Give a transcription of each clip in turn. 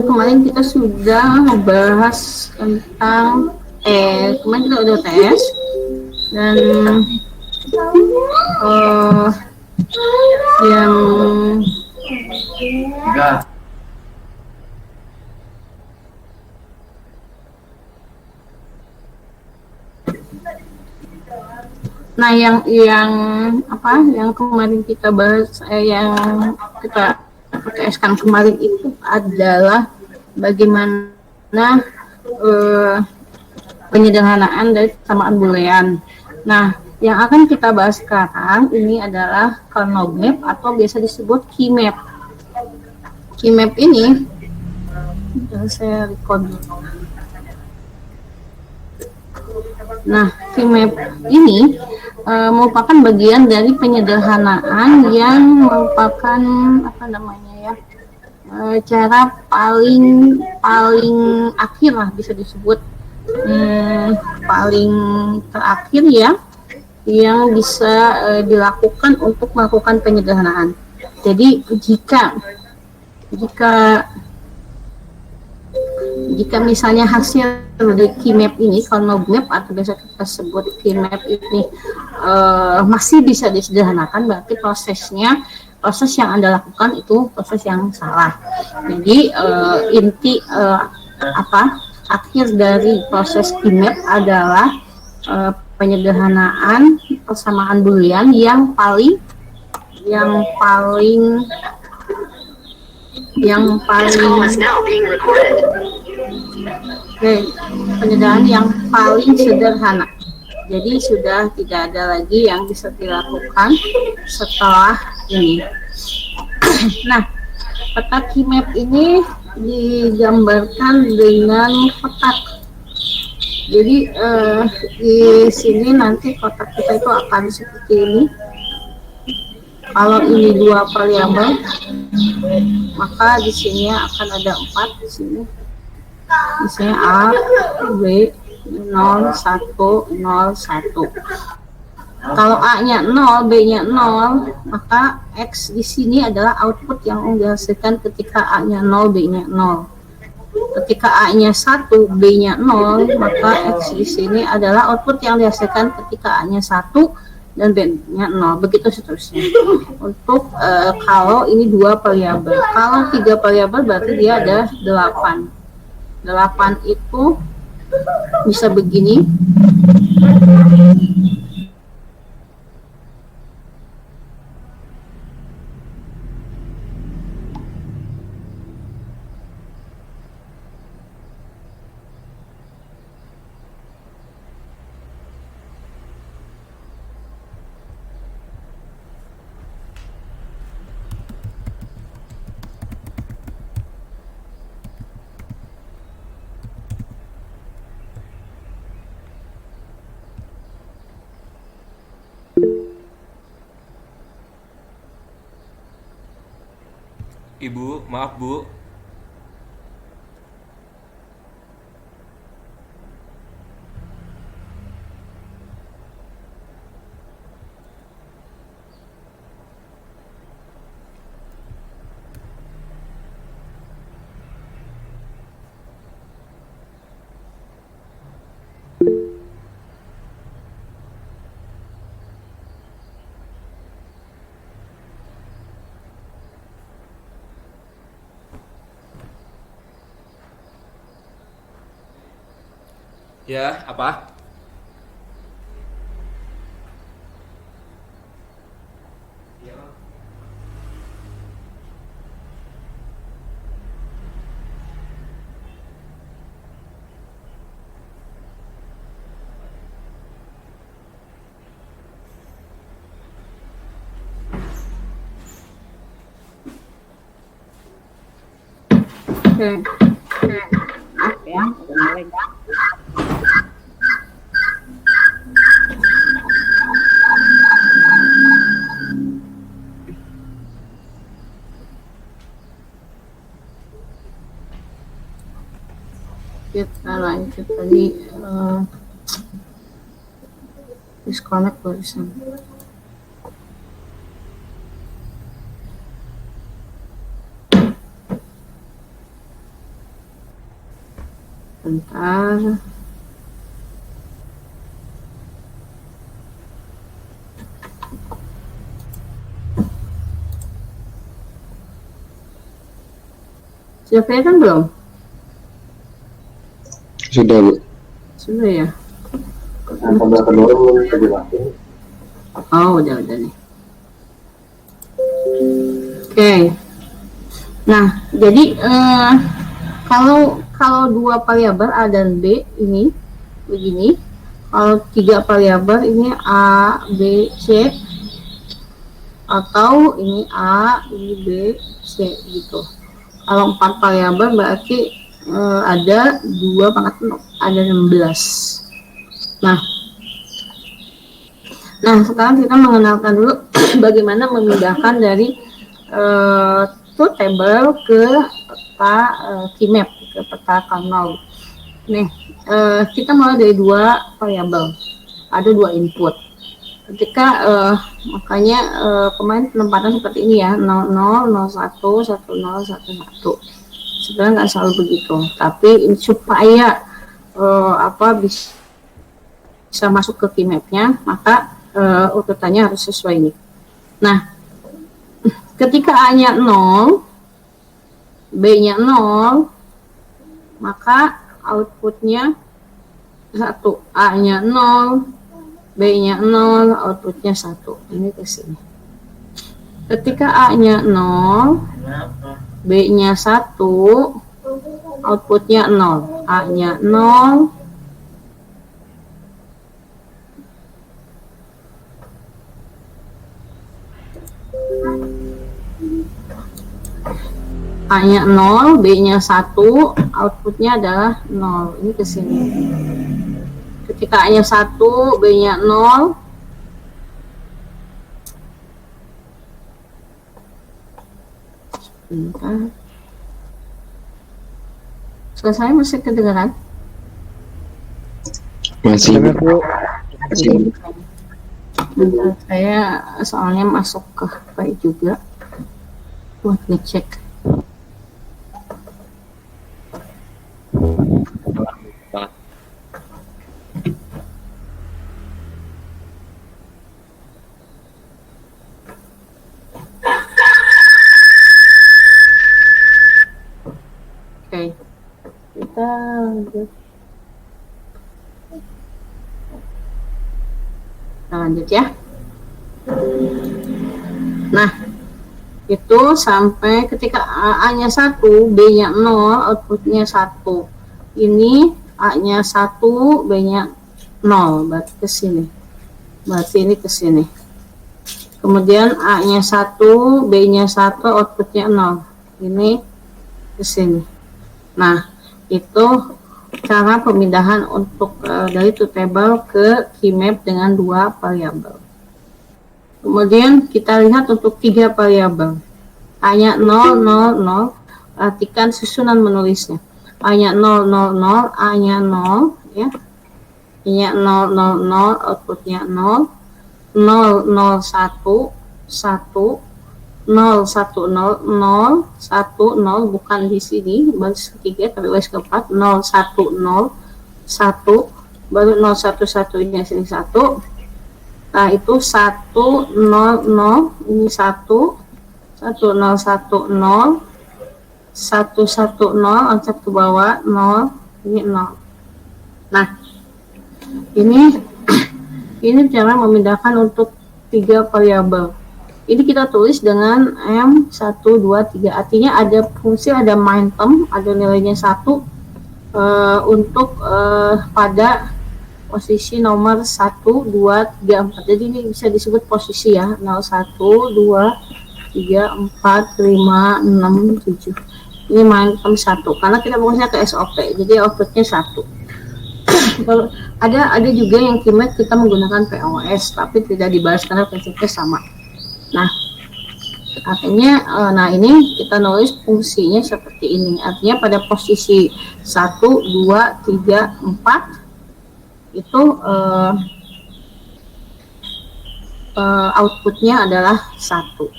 kemarin kita sudah membahas tentang kemarin kita udah tes dan yang Enggak. nah yang kemarin kita bahas yang kita PTS-kan kemarin itu adalah bagaimana penyederhanaan dari persamaan boolean. Nah, yang akan kita bahas sekarang ini adalah kernel map atau biasa disebut key map. Key map ini, saya record dulu. Nah, key map ini merupakan bagian dari penyederhanaan yang merupakan cara paling akhir lah bisa disebut paling terakhir ya yang bisa dilakukan untuk melakukan penyederhanaan. Jadi jika misalnya hasil dari key map ini, kernel map atau biasa kita sebut key map ini masih bisa disederhanakan, berarti proses yang Anda lakukan itu proses yang salah. Jadi inti akhir dari proses key map adalah penyederhanaan persamaan boolean yang paling penyederhanaan yang paling sederhana. Jadi sudah tidak ada lagi yang bisa dilakukan setelah ini. Nah, peta key map ini digambarkan dengan kotak. Jadi di sini nanti kotak kita itu akan seperti ini. Kalau ini 2 variabel, maka di sini akan ada 4 di sini. Misalnya A, B, 0, 1, 0, 1. Kalau A-nya 0, B-nya 0, maka X di sini adalah output yang dihasilkan ketika A-nya 0, B-nya 0. Ketika A-nya 1, B-nya 0, maka X di sini adalah output yang dihasilkan ketika A-nya 1 dan B-nya 0, begitu seterusnya. Untuk kalau ini 2 variabel. Kalau 3 variabel berarti dia ada 8. 8 itu bisa begini. Ibu, maaf Bu. Ya, apa? Maaf ya, kita lanjut tadi disconnect barusan. Bentar. Sudah kelihatan belum? Sudah, Bu. Sudah ya? Tabel kedua belum dijelasin. Oh, udah nih. Oke. Nah, jadi kalau dua variabel A dan B ini begini. Kalau 3 variabel ini A, B, C, atau ini A, ini B, C gitu. Kalau 4 variabel berarti ada 2 pangkat 0, ada 16. Nah, sekarang kita mengenalkan dulu bagaimana memindahkan dari truth table ke peta keymap, ke peta kernel. Nih, kita mulai dari 2 variabel, ada 2 input. Ketika makanya kemarin penempatan seperti ini ya, 00, 01, 10, 11. Sebenarnya nggak selalu begitu, tapi supaya bisa masuk ke keymapnya, maka urutannya harus sesuai ini. Nah, ketika A-nya 0, B-nya 0, maka outputnya 1. A-nya 0, B-nya 0, outputnya 1. Ini ke sini. Ketika A-nya 0, B-nya 1, outputnya 0. A-nya 0, A-nya 0, B-nya 1, outputnya adalah 0. Ini ke sini. Ketika A-nya 1, B-nya 0, bentar. Selesai, masih kedengaran? Masih, Bu. Bentar, saya soalnya masuk ke HP juga buat ngecek. Oke, kita lanjut. Kita lanjut ya. Nah, itu sampai ketika A-nya 1, B-nya 0, outputnya 1. Ini A-nya 1, B-nya 0, berarti ke sini. Berarti ini ke sini. Kemudian A-nya 1, B-nya 1, outputnya 0. Ini ke sini. Nah, itu cara pemindahan untuk dari truth table ke keymap dengan 2 variabel. Kemudian kita lihat untuk 3 variabel. A-nya 0, 0, 0. Perhatikan susunan menulisnya. A-nya 0, 0, 0, A-nya 0, ya. A-nya 0, 0, 0, outputnya 0. 0, 0, 1, 1. 0, 1, 0, 0, 1, 0, bukan di sini, baris ketiga, tapi baris keempat, 0, 1, 0, 1, baru 0, 1, 1, ini sini 1. Nah, itu 1, 0, 0, ini 1, 1, 0, 1, 0, 1, 1, 0, loncat ke bawah, 0, ini 0. Nah, ini cara memindahkan untuk 3 variabel. Ini kita tulis dengan M1, 2, 3. Artinya ada fungsi, ada MINTERM, ada nilainya 1 untuk pada posisi nomor 1, 2, 3, 4. Jadi ini bisa disebut posisi ya, 0, 1, 2, 3, 4, 5, 6, 7. Ini MINTERM 1, karena kita fokusnya ke SOP, jadi outputnya 1. Kalau ada juga yang keymap kita menggunakan POS, tapi tidak dibahas karena prinsipnya sama. Nah, artinya ini kita nulis fungsinya seperti ini. Artinya pada posisi 1, 2, 3, 4 itu outputnya adalah 1.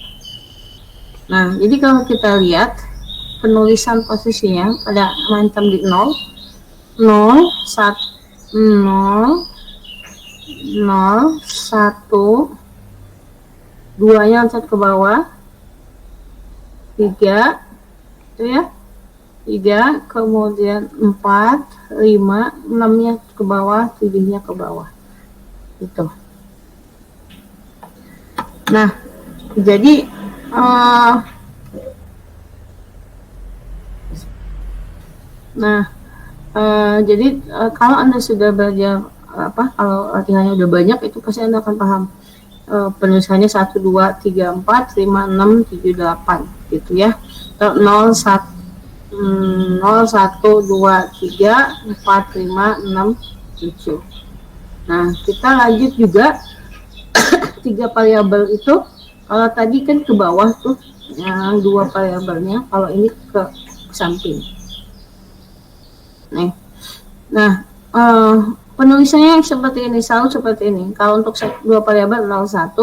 Nah, jadi kalau kita lihat penulisan posisinya pada MINTERM di 0, 0 1 0 0 1 2 nya loncat ke bawah, 3 itu ya, 3, kemudian 4 5 6 nya ke bawah, 7 nya ke bawah gitu. Nah jadi kalau Anda sudah belajar kalau latihannya udah banyak, itu pasti Anda akan paham penulisannya 1 2 3 4 5 6 7 8 gitu ya. 0 1 2 3 4 5 6 7. Nah kita lanjut juga 3 variabel itu. Kalau tadi kan ke bawah tuh yang 2 variabelnya, kalau ini ke samping. Nah, penulisannya seperti ini, selalu seperti ini. Kalau untuk 2 variabel 01,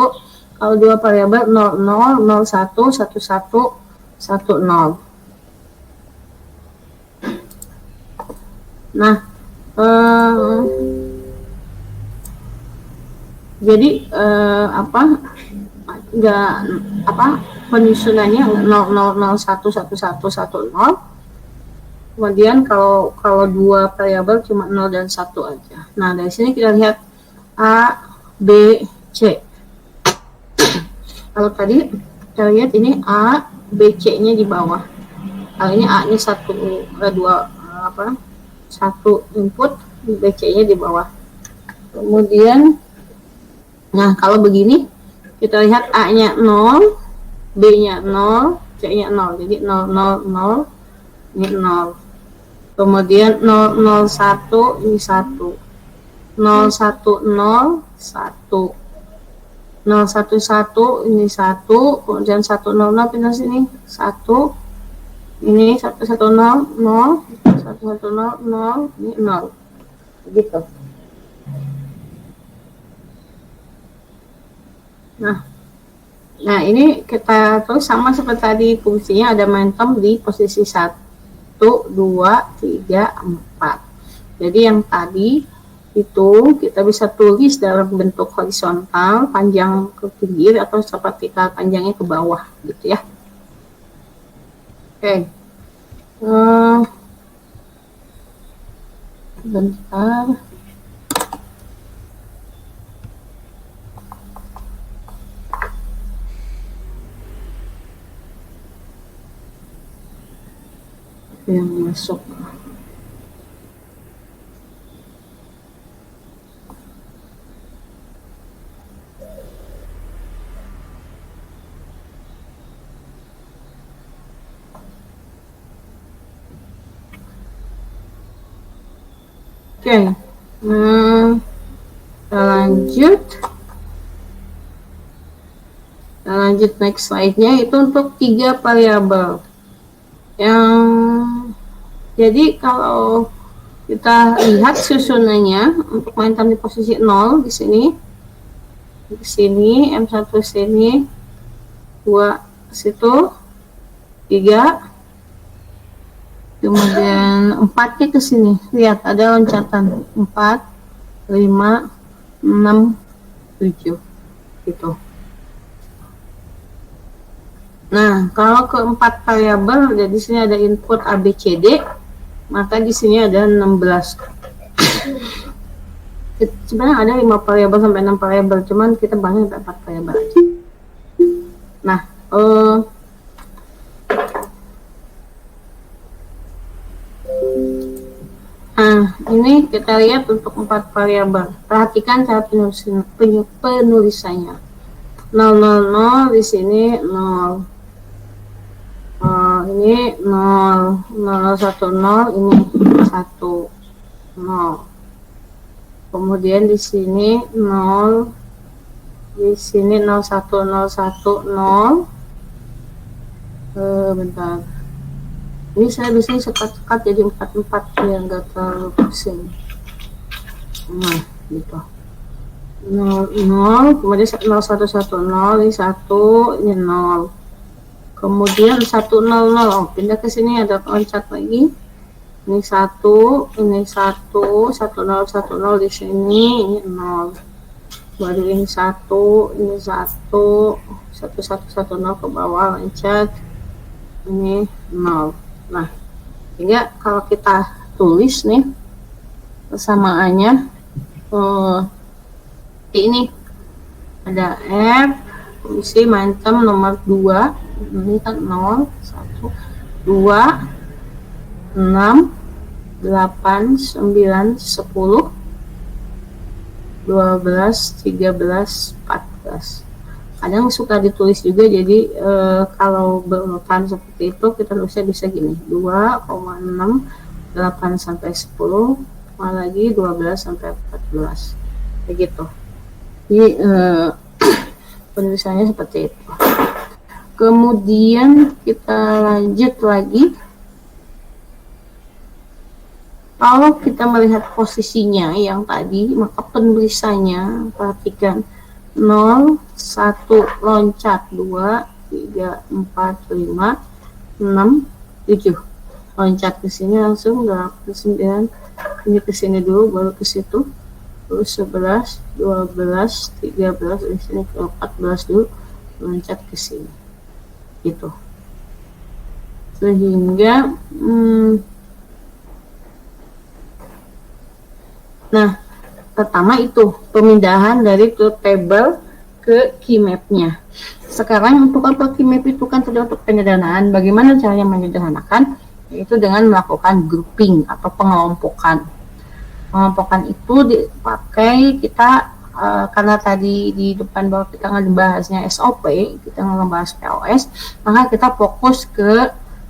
kalau 2 variabel 00, 01, 11, 10. Nah, jadi penyusunannya 0001 11 10. Kemudian kalau 2 variabel cuma 0 dan 1 aja. Nah, dari sini kita lihat A, B, C. Kalau tadi kita lihat ini A, B, C-nya di bawah. Kali ini A-nya 1 input, B, C-nya di bawah. Kemudian nah, kalau begini kita lihat A-nya 0, B-nya 0, C-nya 0. Jadi 0 0 0 ini 0. Kemudian 001 ini 1, 010 1, 011 ini 1, kemudian 100 pindah sini 1, ini 110 0, 110 0, ini 0 begitu. Nah ini kita tulis sama seperti tadi, fungsinya ada momentum di posisi 1 2, 3, 4. Jadi yang tadi itu kita bisa tulis dalam bentuk horizontal, panjang ke pinggir, atau vertikal, panjangnya ke bawah gitu ya. Oke. Bentar. Yang masuk. Oke. Kita lanjut next slide-nya, itu untuk 3 variabel. Jadi kalau kita lihat susunannya untuk momentum di posisi 0 di sini, M1 sini, 2 situ, 3, kemudian 4-nya ke sini. Lihat ada loncatan 4, 5, 6, 7 gitu. Nah, kalau keempat variabel, jadi di sini ada input A, B, C, D, maka di sini ada 16. Sebenarnya ada 5 variabel sampai 6 variabel, cuman kita bahasnya sampai 4 variabel aja. Nah, ini kita lihat untuk 4 variabel. Perhatikan cara penulisannya. 000 di sini 0. Ini 0, 010 ini 1, 0. Kemudian di sini 0, di sini 0101 0. Bentar. Ini saya biasanya sekat-sekat jadi 44 biar enggak terlalu pusing. Nah, gitu. 0, kemudian 0110 ini 1, ini 0. Kemudian 100, pindah ke sini ada loncat lagi Ini 1, ini 1, 1010 di sini, ini 0. Baru ini 1, ini 1, 1110 ke bawah loncat, ini 0. Nah, sehingga kalau kita tulis nih persamaannya ini ada F isi mantem nomor 2, ini kan 0, 1, 2, 6, 8, 9, 10, 12, 13, 14. Kadang suka ditulis juga, jadi kalau berurutan seperti itu kita tulisnya bisa gini, 2,6, 8 sampai 10, lagi 12 sampai 14, begitu. Jadi penulisannya seperti itu. Kemudian kita lanjut lagi. Kalau kita melihat posisinya yang tadi, maka penulisannya perhatikan 0, 1, loncat, 2, 3, 4, 5, 6, 7. Loncat ke sini langsung 8, 9, ini ke sini dulu baru ke situ. Terus 11, 12, 13, di sini ke 14 dulu, loncat ke sini. Gitu. Sehingga nah, pertama itu pemindahan dari truth table ke key map-nya. Sekarang untuk apa key map itu kan sudah untuk penyederhanaan. Bagaimana caranya menyederhanakan? Yaitu dengan melakukan grouping atau pengelompokan. Pengelompokan itu dipakai kita karena tadi di depan bahwa kita ngebahasnya SOP, kita ngebahas POS, maka kita fokus ke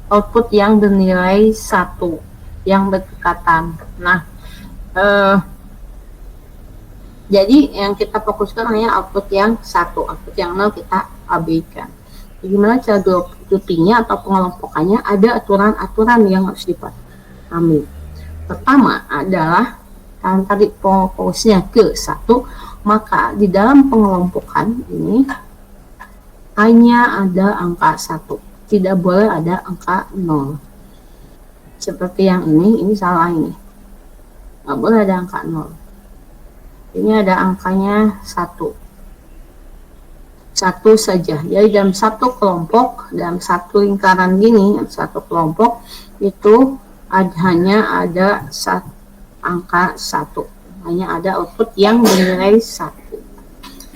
output yang bernilai 1, yang berdekatan. Nah, jadi yang kita fokuskan hanya output yang 1, output yang 0 kita abaikan. Bagaimana cara groupingnya atau pengelompokannya? Ada aturan-aturan yang harus dipahami. Pertama adalah kan tadi fokusnya ke 1, maka di dalam pengelompokan ini hanya ada angka 1, tidak boleh ada angka 0. Seperti yang ini salah, ini nggak boleh ada angka 0. Ini ada angkanya 1 saja. Jadi dalam satu kelompok, dalam satu lingkaran gini, satu kelompok itu hanya ada angka 1, hanya ada output yang bernilai 1.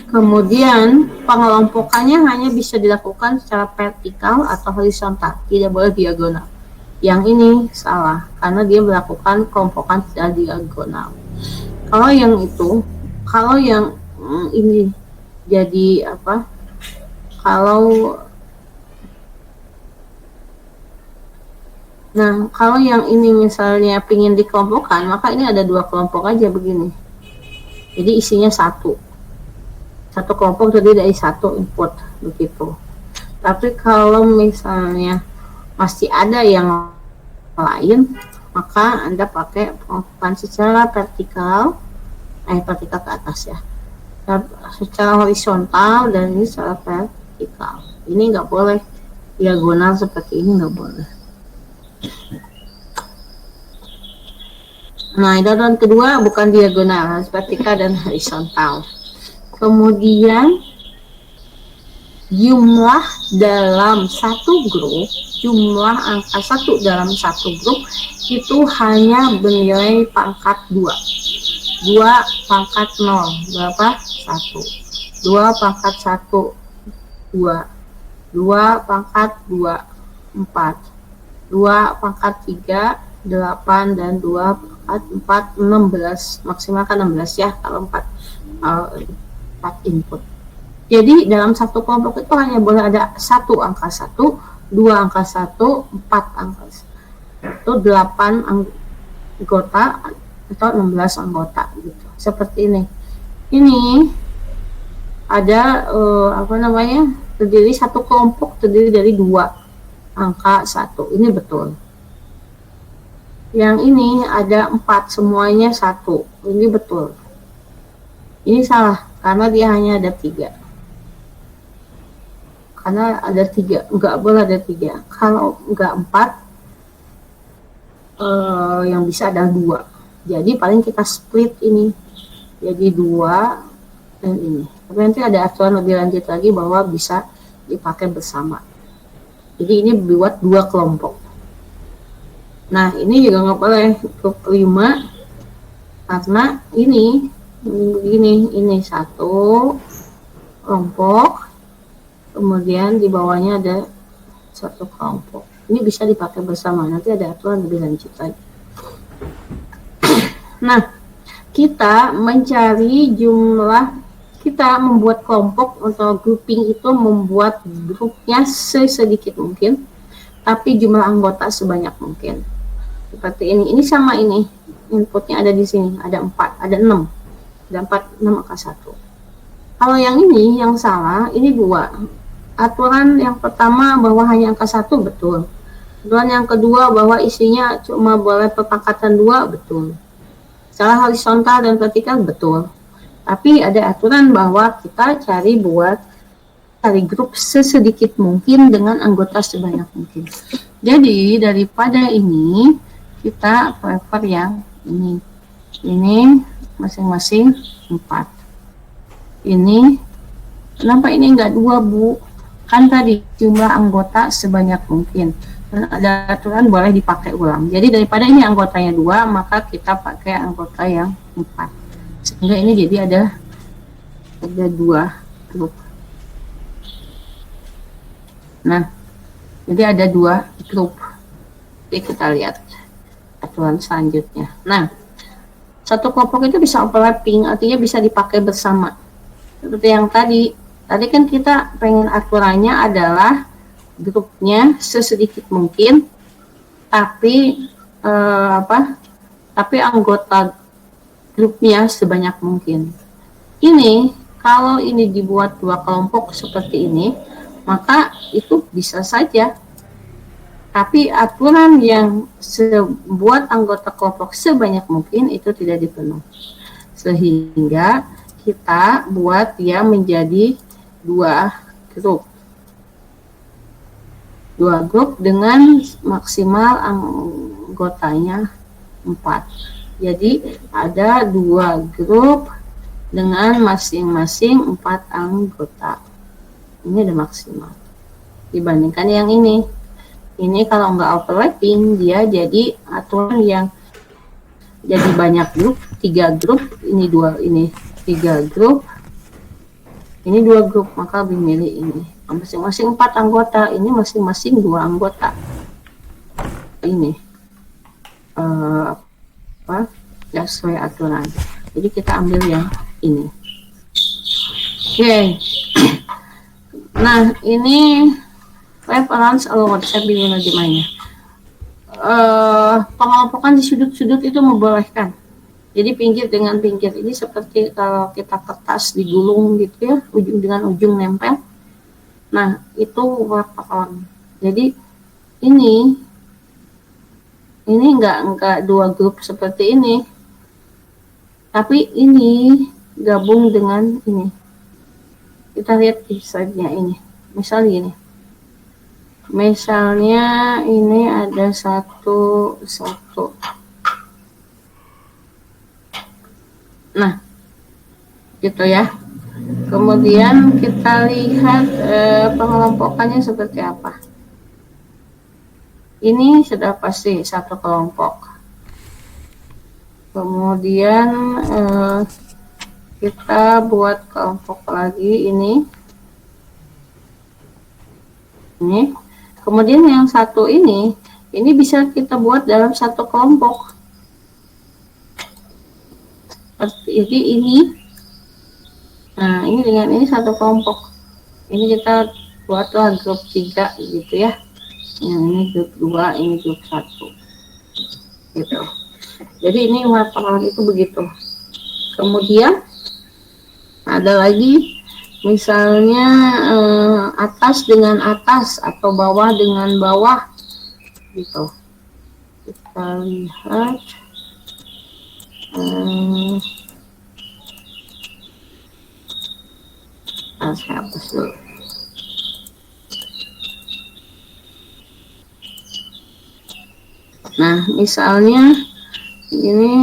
Kemudian pengelompokannya hanya bisa dilakukan secara vertikal atau horizontal, tidak boleh diagonal. Yang ini salah karena dia melakukan kelompokan secara diagonal. Kalau yang ini jadi apa? Kalau yang ini misalnya pingin dikelompokkan, maka ini ada 2 kelompok aja begini. Jadi isinya 1 kelompok terdiri dari 1 input begitu. Tapi kalau misalnya masih ada yang lain, maka Anda pakai pengelompokan secara vertikal ke atas ya, secara horizontal, dan ini secara vertikal. Ini nggak boleh diagonal seperti ini, nggak boleh. Nah, aturan kedua bukan diagonal, harus vertikal dan horizontal. Kemudian jumlah dalam satu grup, jumlah angka 1 dalam satu grup itu hanya bernilai pangkat 2 pangkat 0 berapa? 1, 2 pangkat 1 2, 2 pangkat 2 4, 2 pangkat 3 8, dan 2 pangkat 4 16, maksimal kan 16 ya kalau 4 input. Jadi dalam satu kelompok itu hanya boleh ada 1 angka 1, 2 angka 1, 4 angka 1, 8 anggota atau 16 anggota gitu. Seperti ini. Ini ada terdiri satu kelompok terdiri dari 2 angka 1. Ini betul. Yang ini ada 4, semuanya 1. Ini betul. Ini salah karena dia hanya ada 3. Karena ada 3, enggak boleh ada 3. Kalau enggak 4, yang bisa ada 2. Jadi paling kita split ini jadi 2 dan ini. Tapi nanti ada aturan lebih lanjut lagi bahwa bisa dipakai bersama. Jadi ini buat 2 kelompok. Nah, ini juga nggak boleh grup 5 karena ini begini, ini 1 kelompok, kemudian di bawahnya ada 1 kelompok. Ini bisa dipakai bersama, nanti ada aturan lebih lanjut lagi. Nah, kita mencari jumlah, kita membuat kelompok atau grouping itu membuat grupnya sesedikit mungkin, tapi jumlah anggota sebanyak mungkin. Seperti ini sama ini, inputnya ada di sini, ada 4, ada 6, ada 4, 6 angka 1. Kalau yang ini, yang salah, ini 2. Aturan yang pertama bahwa hanya angka 1 betul. Aturan yang kedua bahwa isinya cuma boleh perpangkatan 2 betul. Secara horizontal dan vertikal betul. Tapi ada aturan bahwa kita cari grup sesedikit mungkin dengan anggota sebanyak mungkin. Jadi daripada ini kita prefer yang ini. Ini masing-masing 4. Ini kenapa ini enggak 2, Bu? Kan tadi jumlah anggota sebanyak mungkin. Dan ada aturan boleh dipakai ulang. Jadi daripada ini anggotanya 2, maka kita pakai anggota yang 4. Sehingga ini jadi ada 2 grup. Nah, jadi ada 2 grup. Jadi kita lihat aturan selanjutnya. Nah, 1 kelompok itu bisa overlapping, artinya bisa dipakai bersama. Seperti yang tadi kan kita pengen aturannya adalah grupnya sesedikit mungkin, tapi tapi anggota grupnya sebanyak mungkin. Ini kalau ini dibuat 2 kelompok seperti ini, maka itu bisa saja. Tapi aturan yang buat anggota kelompok sebanyak mungkin itu tidak dipenuhi. Sehingga kita buat dia menjadi 2 grup. 2 grup dengan maksimal anggotanya 4. Jadi ada 2 grup dengan masing-masing 4 anggota. Ini ada maksimal. Dibandingkan yang ini. Ini kalau nggak overlapping, dia jadi aturan yang jadi banyak grup, 3 grup, ini 2, ini 3 grup, ini 2 grup, maka lebih milih ini. Masing-masing 4 anggota, ini masing-masing 2 anggota. Ini ya sesuai aturan. Jadi kita ambil yang ini. Oke. Nah, ini reference award, saya bingung gimana. Pengelompokan di sudut-sudut itu membolehkan. Jadi pinggir dengan pinggir ini seperti kalau kita kertas digulung gitu ya, ujung dengan ujung nempel. Nah, itu reference. Jadi ini enggak 2 grup seperti ini. Tapi ini gabung dengan ini. Kita lihat di slide-nya ini. Misalnya gini. Misalnya ini ada 1. Nah, gitu ya. Kemudian kita lihat pengelompokannya seperti apa. Ini sudah pasti 1 kelompok. Kemudian kita buat kelompok lagi ini. Kemudian yang 1 ini bisa kita buat dalam 1 kelompok. Jadi ini, nah ini dengan ini 1 kelompok. Ini kita buatlah grup 3 gitu ya. Yang ini grup 2, ini grup 1. Gitu. Jadi ini warna itu begitu. Kemudian ada lagi misalnya atas dengan atas atau bawah dengan bawah gitu. Kita lihat saya hapus dulu. Nah, Nah, misalnya ini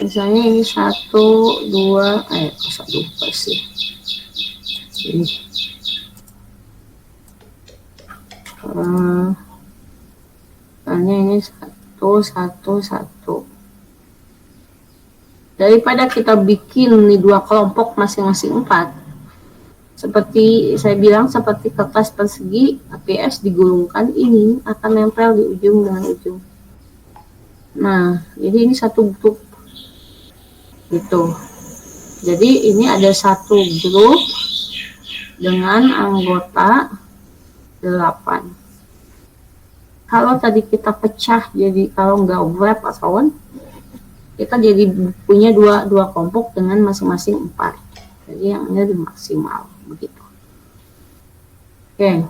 misalnya ini 1, 2, kok lupa sih ini misalnya ini 1, 1, 1. Daripada kita bikin nih 2 kelompok masing-masing 4, seperti saya bilang, seperti kertas persegi APS digulungkan, ini akan nempel di ujung dengan ujung. Nah, jadi ini satu grup gitu. Jadi ini ada satu grup dengan anggota 8. Kalau tadi kita pecah jadi, kalau nggak wrap atau kita jadi punya dua kelompok dengan masing-masing 4. Jadi yang ini lebih maksimal begitu. Oke.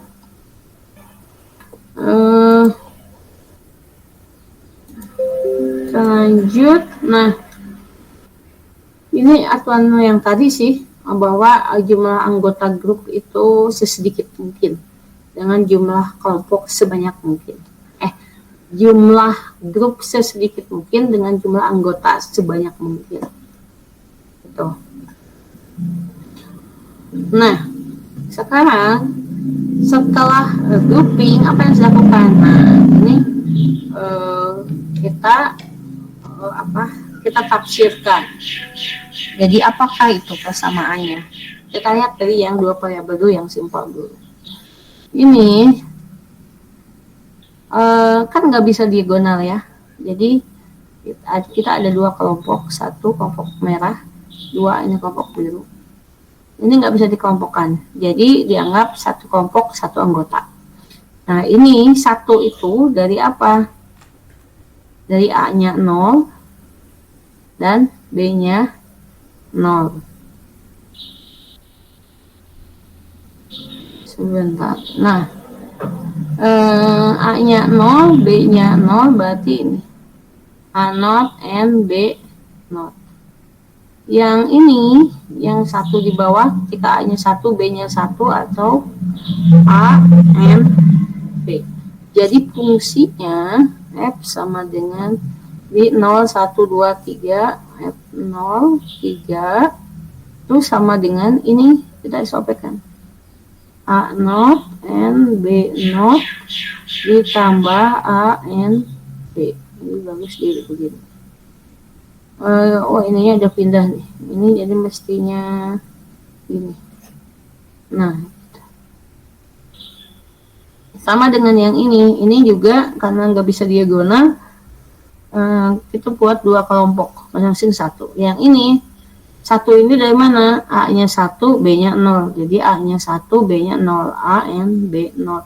Lanjut. Nah, ini aturan yang tadi sih, bahwa jumlah anggota grup itu sesedikit mungkin dengan jumlah kelompok sebanyak mungkin. Jumlah grup sesedikit mungkin dengan jumlah anggota sebanyak mungkin. Gitu. Nah, sekarang setelah grouping, apa yang harus dilakukan? Nah, ini kita tafsirkan. Jadi apakah itu persamaannya? Kita lihat dari yang 2 variabel dulu, yang simpel dulu. Ini kan nggak bisa diagonal ya. Jadi kita ada 2 kelompok, 1 kelompok merah, 2 ini kelompok biru. Ini nggak bisa dikelompokkan. Jadi dianggap 1 kelompok 1 anggota. Nah, ini 1 itu dari apa? Dari A-nya 0 dan B-nya 0. Sebentar. Nah, A-nya 0, B-nya 0, berarti ini A0 and B0. Yang ini, yang 1 di bawah, ketika A-nya 1, B-nya 1, atau A and B. Jadi fungsinya F sama dengan B0, 1, 2, 3, F0, 3, itu sama dengan ini, kita isopekan. A0 and B0 ditambah A and B. Ini bagus diri begini. Ininya udah pindah nih. Ini jadi mestinya ini. Nah, sama dengan yang ini. Ini juga karena nggak bisa diagonal, kita buat 2 kelompok masing-masing 1. Yang ini 1 ini dari mana? A-nya 1, B-nya 0. Jadi A-nya 1, B-nya 0. A and B0.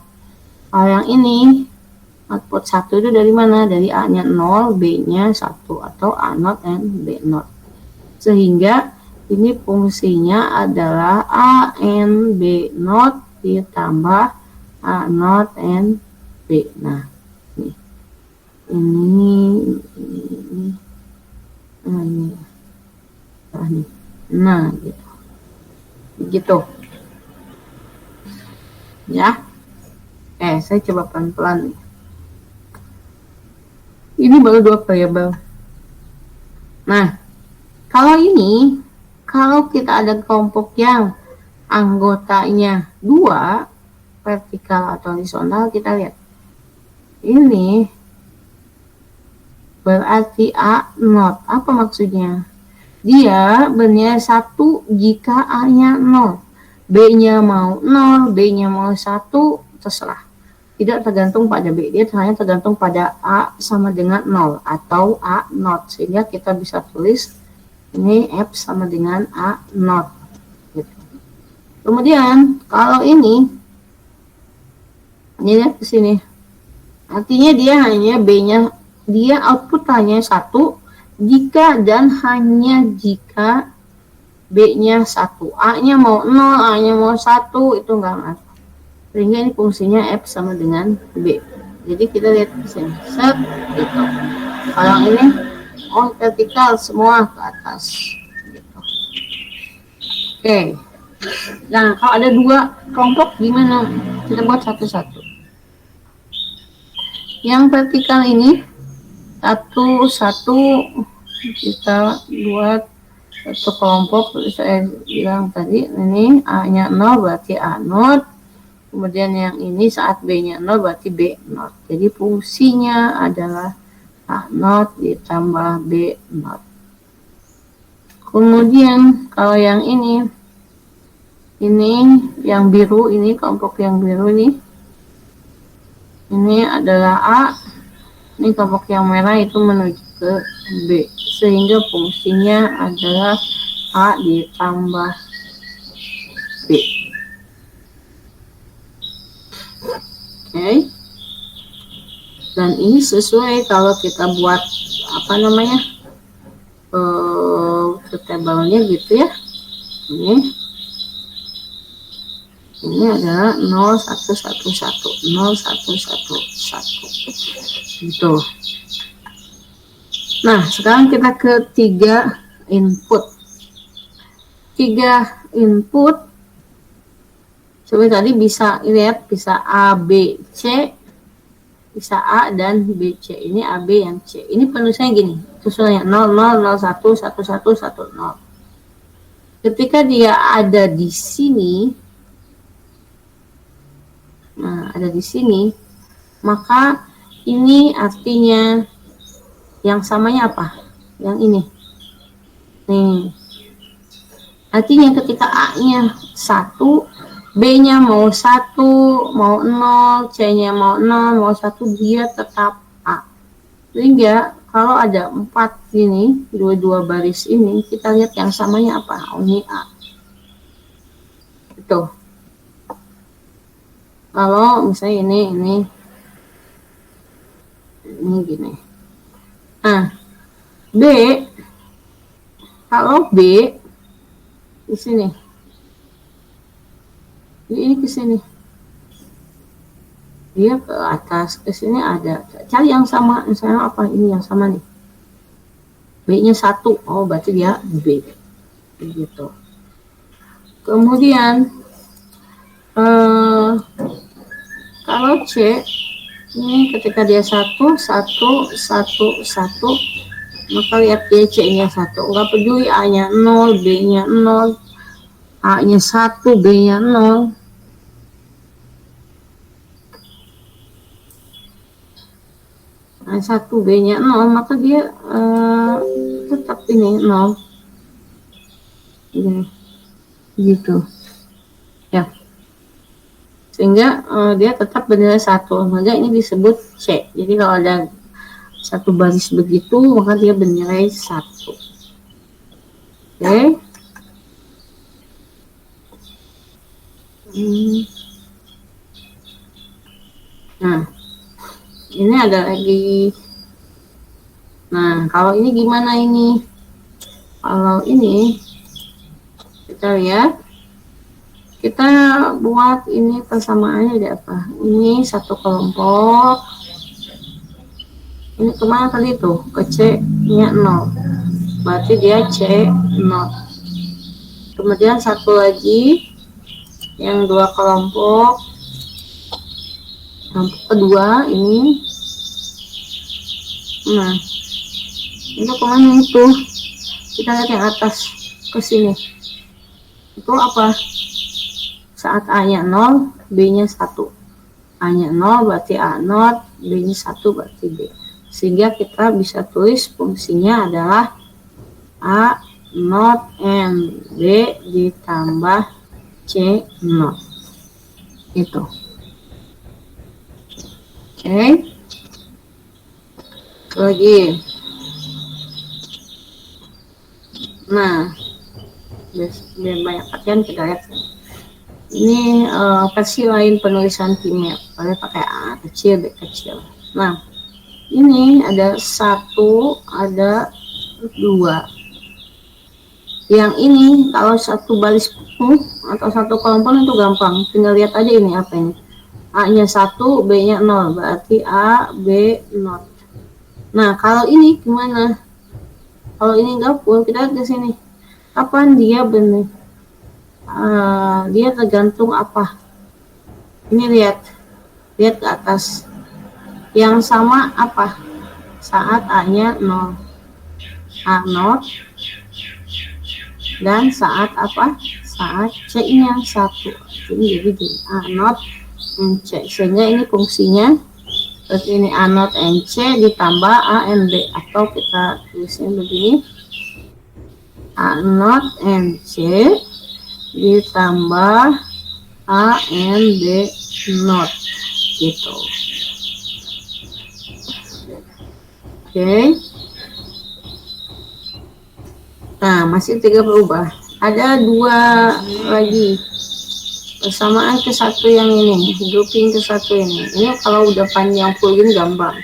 Kalau yang ini, output 1 itu dari mana? Dari A-nya 0, B-nya 1. Atau A0 and B0. Sehingga ini fungsinya adalah A and B0 ditambah A0 and B. Nah, ini. Nah, gitu ya. Saya coba pelan-pelan nih. Ini baru 2 variabel. Nah, kalau kita ada kelompok yang anggotanya 2, vertikal atau horizontal, kita lihat ini berarti A0. Apa maksudnya? Dia bernilai 1 jika A-nya 0. B-nya mau 0, B-nya mau 1, terserah. Tidak tergantung pada B. Dia hanya tergantung pada A sama dengan 0 atau A0. Sehingga kita bisa tulis ini F sama dengan A0. Gitu. Kemudian, kalau ini lihat ke sini. Artinya dia hanya B-nya, dia output hanya 1 jika dan hanya jika B-nya 1. A-nya mau 0, A-nya mau 1, itu enggak ngaruh. Sehingga ini fungsinya F sama dengan B. Jadi kita lihat di sini. Set, gitu. Kalau ini, vertikal semua ke atas. Gitu. Oke. Nah, kalau ada 2 kelompok gimana? Kita buat satu-satu. Yang vertikal ini satu kita buat satu kelompok. Saya bilang tadi ini A-nya 0 berarti A0, kemudian yang ini saat B-nya 0 berarti B0. Jadi fungsinya adalah A0 ditambah B0. Kemudian kalau yang ini yang biru, ini kelompok yang biru ini adalah A, ini kelompok yang merah itu menuju ke B, sehingga fungsinya adalah A ditambah B. Oke. Dan ini sesuai kalau kita buat apa namanya tabelnya gitu ya. Ini adalah 0111 0111 gitu. Nah, sekarang kita ke 3 input. 3 input seperti tadi bisa lihat, bisa A, B, C, bisa A dan B, C. Ini A, B yang C. Ini penulisannya gini, susunannya 00, 01, 11, 10. Ketika dia ada di sini, ada di sini, maka ini artinya yang samanya apa? Yang ini. Nih. Artinya ketika A-nya 1, B-nya mau 1, mau 0, C-nya mau 0, mau 1, dia tetap A. Sehingga kalau ada 4 ini, dua baris ini, kita lihat yang samanya apa? Oh, ini A. Itu. Kalau misalnya ini gini. Nah, B, kalau B di sini, ini ke sini, dia ke atas, ke sini ada. Cari yang sama, misalnya apa ini yang sama nih? B-nya 1, oh berarti dia B, gitu. Kemudian kalau C ini ketika dia 1, 1, 1, 1, maka lihat dia C-nya 1. Enggak peduli A-nya 0, B-nya 0, A-nya 1, B-nya 0. Nah, 1, B-nya 0, maka dia tetap ini 0. Ini, gitu. Ya. Sehingga dia tetap bernilai 1, maka ini disebut C. Jadi kalau ada satu baris begitu, maka dia bernilai 1. Oke. Nah, ini ada lagi. Nah, kalau ini gimana ini? Kalau ini kita lihat, kita buat ini persamaannya ada apa? Ini satu kelompok. Ini kemana tadi tuh? Ke C-nya 0. Berarti dia C0. Kemudian satu lagi yang 2 kelompok. Yang kedua ini. Nah, itu kemana itu? Kita lihat yang atas ke sini. Itu apa? Saat A-nya 0, B-nya 1. A-nya 0 berarti A0, B-nya 1 berarti B. Sehingga kita bisa tulis fungsinya adalah A0 and B ditambah C0. Itu. Oke. Lagi. Nah, biar banyak perhatian kita lihat. Ini versi lain penulisan kimia, boleh pakai A kecil, B kecil. Nah, ini ada 1, ada 2. Yang ini kalau satu baris penuh atau satu kelompok itu gampang, tinggal lihat aja ini apa ini. A-nya 1, B-nya 0, berarti A, B, 0. Nah, kalau ini gimana? Kalau ini gabung, kita lihat ke sini. Kapan dia benar? Dia tergantung apa? Ini lihat ke atas. Yang sama apa? Saat A-nya 0. A0 dan saat apa? Saat C-nya 1. Ini jadi A0 and C. Sehingga ini fungsinya seperti ini, A0 and C ditambah A and B, atau kita tulisnya begini, A0 and C ditambah A and B not, gitu. Oke. Nah, masih 3 berubah. Ada 2 lagi. Persamaan ke satu yang ini, grouping ke satu ini. Ini kalau udah panjang full gini gampang.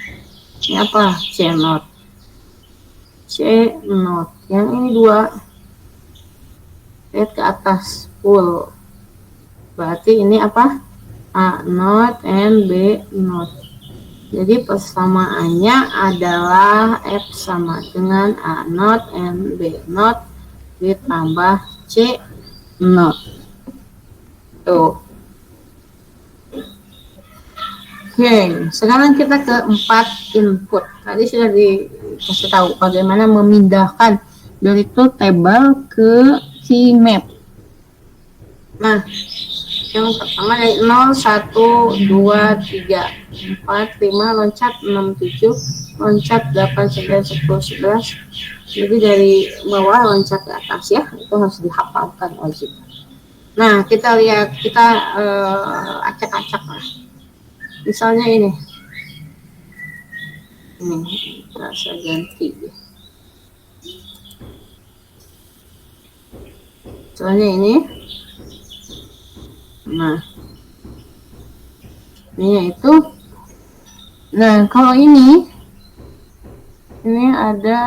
Ini apa? C not. C not. Yang ini 2. Lihat ke atas full. Berarti ini apa? A not and B not. Jadi persamaannya adalah F sama dengan A not and B not ditambah C not. Tuh. Oke, sekarang kita ke 4 input. Tadi sudah dikasih tahu bagaimana memindahkan dari itu table ke key map. Nah, yang pertama dari 0, 1, 2, 3, 4, 5, loncat 6, 7, loncat 8, 9, 10, 11. Jadi dari bawah loncat ke atas ya, itu harus dihafalkan wajib. Nah, kita lihat, kita acak-acak lah. Misalnya ini. Ini, saya ganti. Misalnya ini. Nah, ini itu. Nah, kalau ini ada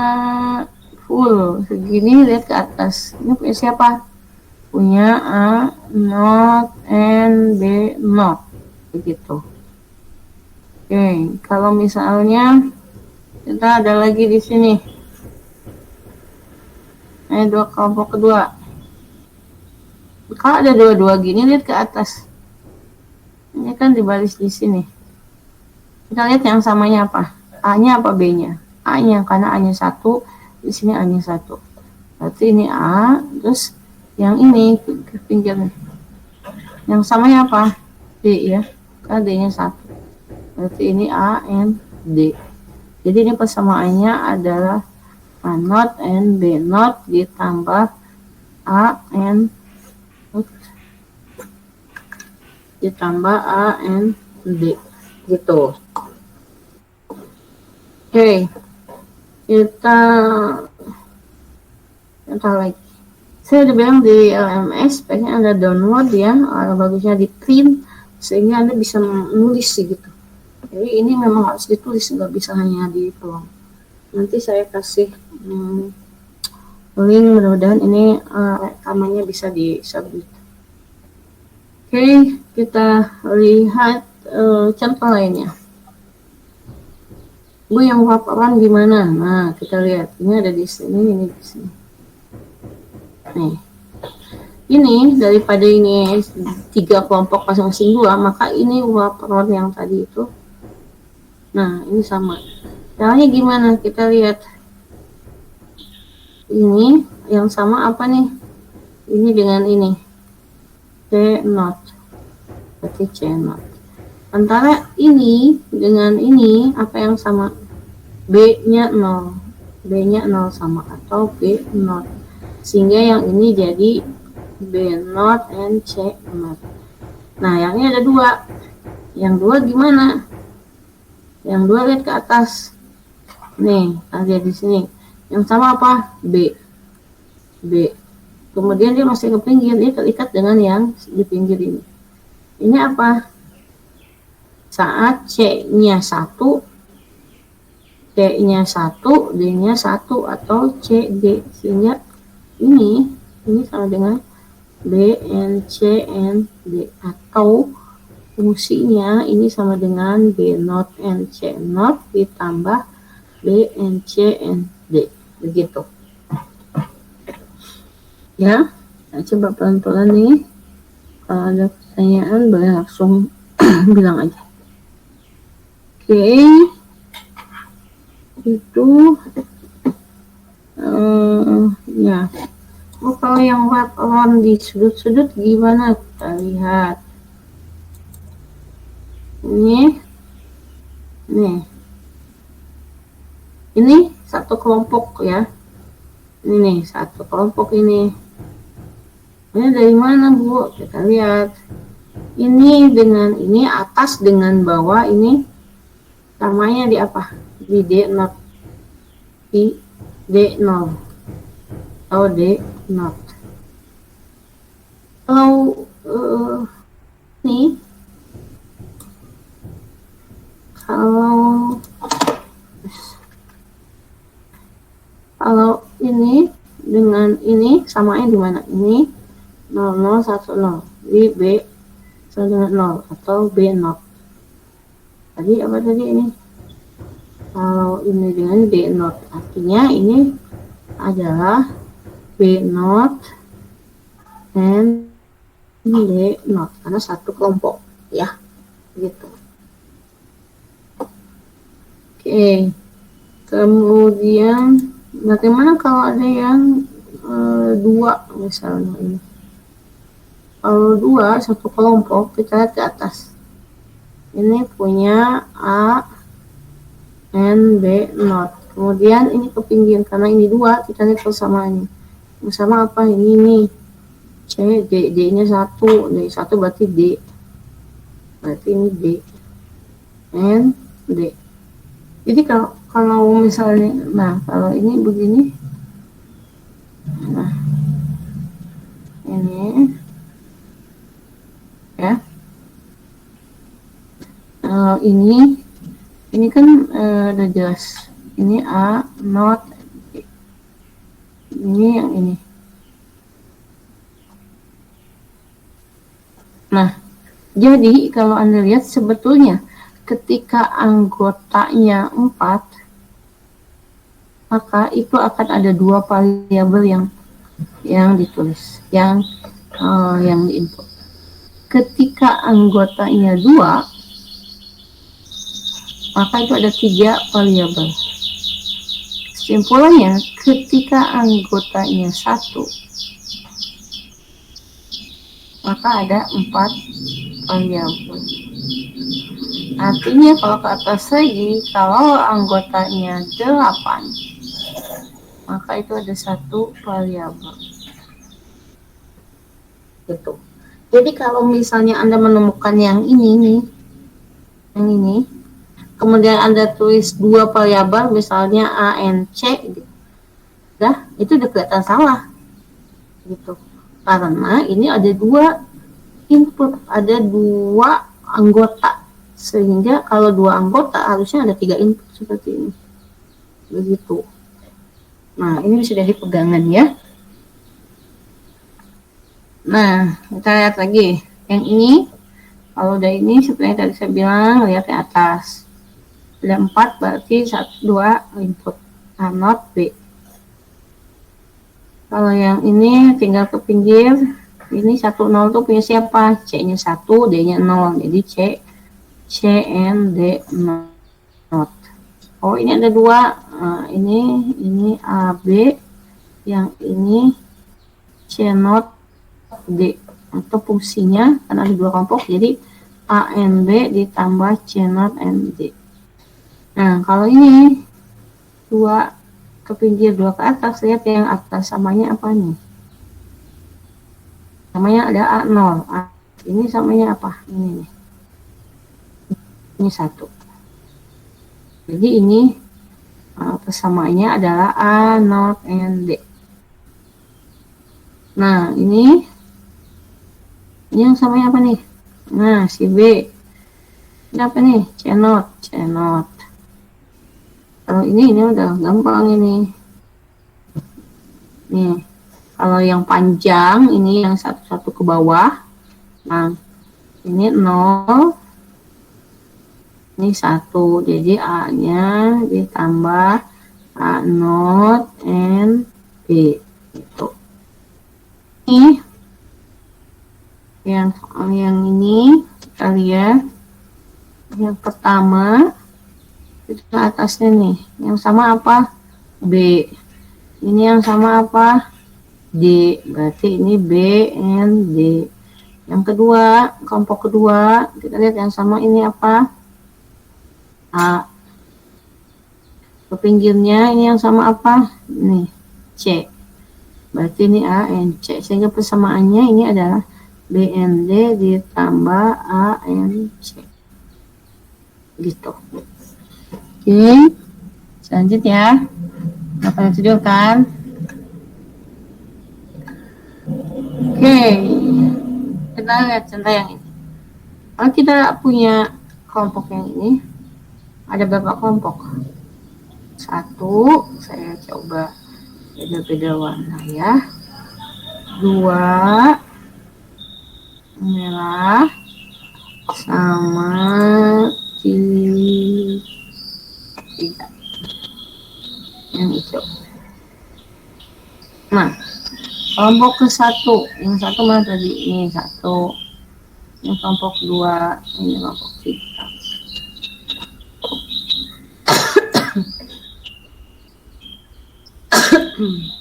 full segini, lihat ke atas. Ini punya siapa? Punya A not and B not, begitu. Oke, kalau misalnya kita ada lagi di sini. Ini 2 kelompok kedua. Kalau ada 2 gini, lihat ke atas. Ini kan dibaris di sini. Kita lihat yang samanya apa? A-nya apa B-nya? A-nya, karena A-nya 1, di sini A-nya 1. Berarti ini A, terus yang ini ke pinggir nih. Yang samanya apa? D ya. Karena D-nya 1. Berarti ini A and D. Jadi ini persamaannya adalah A not and B not ditambah A and ditambah A and D, gitu. Oke, kita lagi. Saya udah bilang di LMS pengen Anda download ya, bagusnya di print sehingga Anda bisa menulis gitu. Jadi ini memang harus ditulis, nggak bisa hanya di kolom. Nanti saya kasih link, mudah-mudahan ini rekamannya bisa di-submit. Oke, kita lihat contoh lainnya. Bu, yang paparan gimana? Nah, kita lihat. Ini ada di sini, ini di sini. Nih. Ini daripada ini 3 kelompok masing-masing 2, maka ini paparan yang tadi itu. Nah, ini sama. Caranya gimana? Kita lihat. Ini yang sama apa nih? Ini dengan ini. C not. Berarti C not. Antara ini dengan ini, apa yang sama? B-nya 0. B-nya 0 sama atau B not. Sehingga yang ini jadi B not and C not. Nah, yang ini ada 2. Yang 2 gimana? Yang 2 lihat ke atas. Nih, ada di sini. Yang sama apa? B. B. Kemudian dia masih ke pinggir, dia terikat dengan yang di pinggir ini. Ini apa? Saat C-nya 1, C-nya 1, D-nya 1 atau C, D. Sehingga ini sama dengan B and C and D, atau fungsinya ini sama dengan B not and C not ditambah B and C and D, begitu. Ya, saya coba pelan-pelan nih. Kalau ada pertanyaan boleh langsung bilang aja. Oke. itu ya. Kalau yang wrap around di sudut-sudut gimana? Kita lihat. Ini satu kelompok ya. Ini nih satu kelompok ini. Ini dari mana, Bu? Kita lihat. Ini dengan ini atas dengan bawah ini samanya di apa? Di D0. Di D0 atau D0. Kalau ini kalau ini dengan ini samanya di mana? Ini 0010 di B sama dengan 0 atau B0. Tadi apa tadi ini? Kalau ini dengan B0 artinya ini adalah B0 and D0 karena satu kelompok ya, gitu. Oke. Kemudian bagaimana kalau ada yang dua misalnya ini? Kalau dua satu kelompok, kita lihat ke atas. Ini punya A and B0. Kemudian ini ke pinggir karena ini dua, kita lihat persamaannya. Yang sama apa? Ini nih. C, D-nya 1. D1 berarti D. Berarti ini D. And D. Jadi kalau misalnya, nah kalau ini begini. Nah. Ini ya. Ini kan udah jelas. Ini A, not B. Ini yang ini. Nah, jadi kalau Anda lihat sebetulnya ketika anggotanya 4, maka itu akan ada dua variabel yang ditulis, yang diinput. Ketika anggotanya 2, maka itu ada 3 variabel. Kesimpulannya, ketika anggotanya 1, maka ada 4 variabel. Artinya kalau ke atas lagi, kalau anggotanya 8, maka itu ada 1 variabel. Gitu. Jadi kalau misalnya Anda menemukan yang ini nih, yang ini, kemudian Anda tulis 2 variabel, misalnya A and C, gitu. Itu udah kelihatan salah, gitu. Karena ini ada 2 input, ada 2 anggota, sehingga kalau 2 anggota harusnya ada 3 input seperti ini, begitu. Nah, ini bisa jadi pegangan ya. Nah, kita lihat lagi yang ini. Kalau udah ini seperti yang tadi saya bilang, lihat di atas ada 4, berarti 2 input A not B. Kalau yang ini tinggal ke pinggir, ini 1 0 tuh punya siapa? C nya 1, D nya 0, jadi C and D not. Oh, ini ada 2. Nah, ini A B, yang ini C not D, atau fungsinya kan ada 2 kelompok, jadi A and B ditambah C not and D. Nah, kalau ini 2 ke pinggir 2 ke atas, lihat yang atas samanya apa nih? Samanya ada A0. Ini samanya apa? Ini nih. Ini 1. Jadi ini persamaannya adalah A0 and D. Nah, ini yang samanya apa nih? Nah, si B. Ini apa nih? C0. Kalau ini udah gampang ini. Nih, kalau yang panjang ini yang satu-satu ke bawah. Nah, ini 0. Ini 1. Jadi A-nya ditambah A0 and B. Gitu. Ini yang ini kita lihat. Yang pertama kita atasnya nih. Yang sama apa? B. Ini yang sama apa? D. Berarti ini B and D. Yang kedua, kelompok kedua, kita lihat yang sama ini apa? A. Ke pinggirnya ini yang sama apa? Nih, C. Berarti ini A and C. Sehingga persamaannya ini adalah B and D ditambah A and C. Gitu. Oke. Selanjutnya, apa yang tidur kan? Oke. Kita lihat contoh yang ini. Kalau kita punya kelompok yang ini, ada berapa kelompok? Satu, saya coba beda-beda warna ya. Dua, merah, sama tiga, yang hijau. Nah, kelompok ke satu, yang satu mana tadi? Ini satu. Ini kelompok dua, ini kelompok tiga.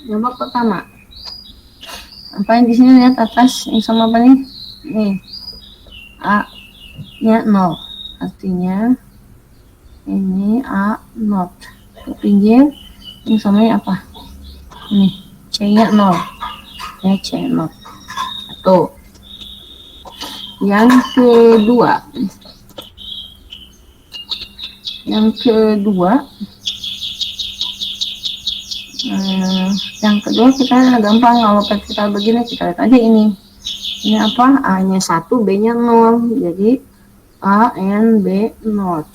Kelompok pertama. Apa yang di sini lihat atas yang sama apa nih? Nih, A-nya 0. Artinya ini A not. Ke pinggir yang samanya apa? Nih, C-nya 0. Ya, C not. Satu. Yang kedua. Yang kedua kita gampang, kalau kita begini kita lihat aja ini apa, A-nya 1, B-nya 0, jadi A and B not.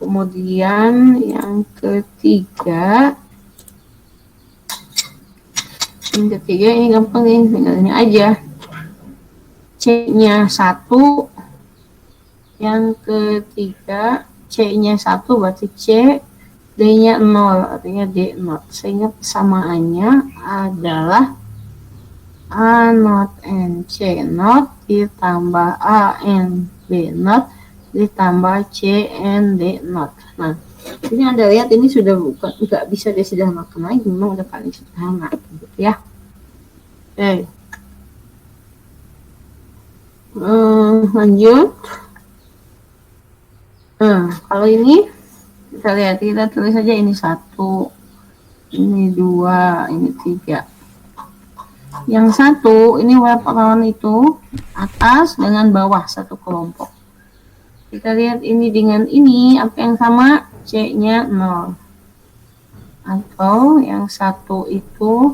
Kemudian yang ketiga ini gampang nih, tinggal ini aja, C-nya 1, yang ketiga C-nya 1 berarti C, D-nya 0, artinya D not. Sehingga persamaannya adalah A not and C not ditambah A and B not ditambah C and D not. Nah, ini Anda lihat ini sudah bukan, nggak bisa disederhanakan lagi, memang udah paling sederhana gitu ya. Oke. Lanjut. Kalau ini kita lihat, kita tulis saja ini 1, ini 2, ini 3. Yang 1 ini warna itu atas dengan bawah satu kelompok. Kita lihat ini dengan ini apa yang sama, C-nya 0. Atau yang 1 itu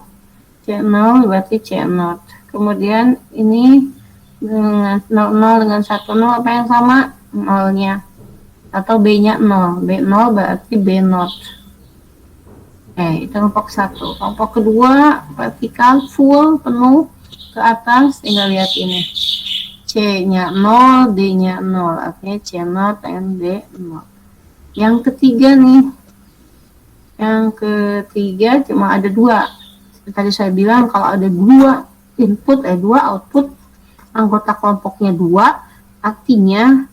C0 berarti C0. Kemudian ini dengan 0 dengan 1 0 apa yang sama, 0-nya. Atau B-nya 0, B0 berarti B not. Itu kelompok 1. Kelompok kedua vertikal full penuh ke atas, tinggal lihat ini, C-nya 0, D-nya 0, artinya C not and D not. Yang ketiga nih, yang ketiga cuma ada 2. Tadi saya bilang kalau ada 2 input, 2 output, anggota kelompoknya 2, artinya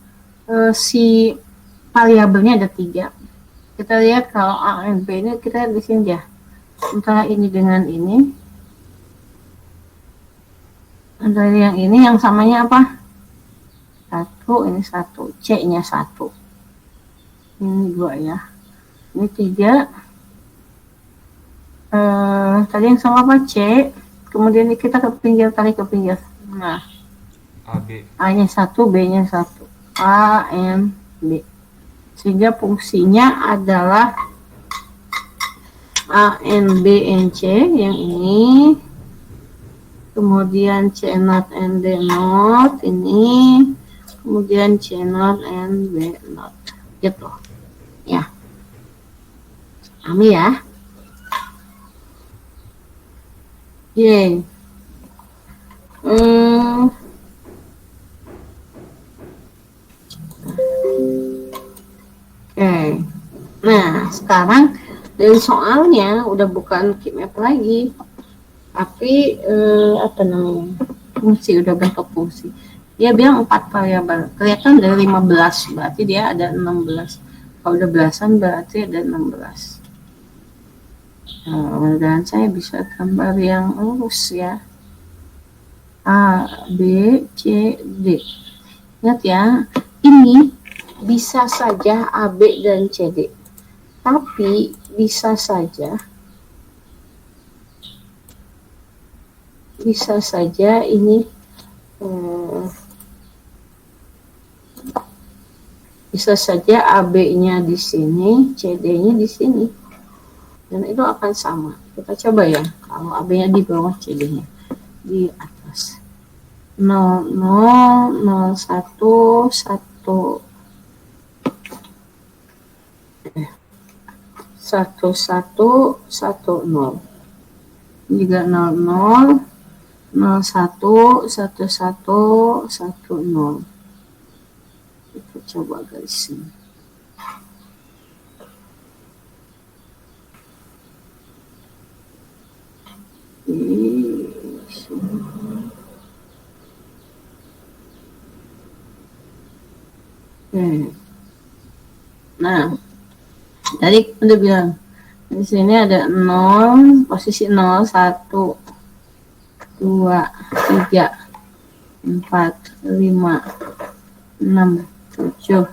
si variabelnya ada 3. Kita lihat kalau A dan B ini, kita lihat di sini ya. Antara ini dengan ini. Antara yang ini yang samanya apa? 1, ini 1, C-nya 1. Ini 2 ya. Ini 3. Tadi yang sama apa? C. Kemudian kita ke pinggir, tarik ke pinggir. Nah, A-nya 1, B-nya 1. A and B. Sehingga fungsinya adalah A and B and C yang ini, kemudian C not and D not ini, kemudian C not and B not, gitu ya. Pahami ya. Yeay. Oke. Nah, sekarang dari soalnya udah bukan keymap lagi, tapi apa namanya, fungsi, udah bentuk fungsi. Dia bilang 4 variabel, kelihatan dari 15, berarti dia ada 16. Kalau udah belasan berarti ada 16. Nah, mudah-mudahan saya bisa gambar yang lurus ya. A, B, C, D. Ingat ya, ini bisa saja A, B, dan C, D. Tapi bisa saja ini bisa saja AB-nya di sini, CD-nya di sini, dan itu akan sama. Kita coba ya, kalau AB-nya di bawah, CD-nya di atas. 0, 0, 0, 1, 1, 1, 1, 1, 0. Juga 0, 0, 0, 1, 1, 1, 1, 0. Kita coba garisin. Nah, tadi udah bilang di sini ada 0, posisi 0, 1, 2, 3, 4, 5, 6, 7,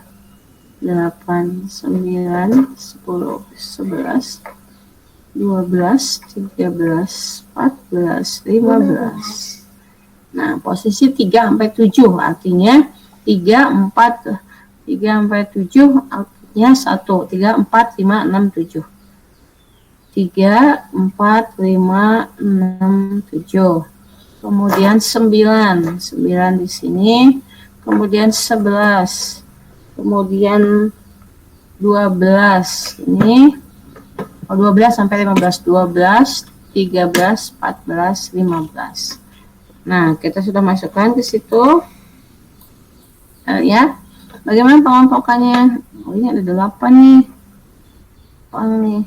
8, 9, 10, 11, 12, 13, 14, 15. Nah, posisi 3 sampai 7 artinya 3, 4, 3 sampai 7 artinya 1, 3, 4, 5, 6, 7. 3, 4, 5, 6, 7. Kemudian 9 di sini. Kemudian 11. Kemudian 12 ini. 12 sampai 15. 12, 13, 14, 15. Nah, kita sudah masukkan ke situ. Ya. Bagaimana pengelompokannya? Oh, ini ada 8 nih. Nih.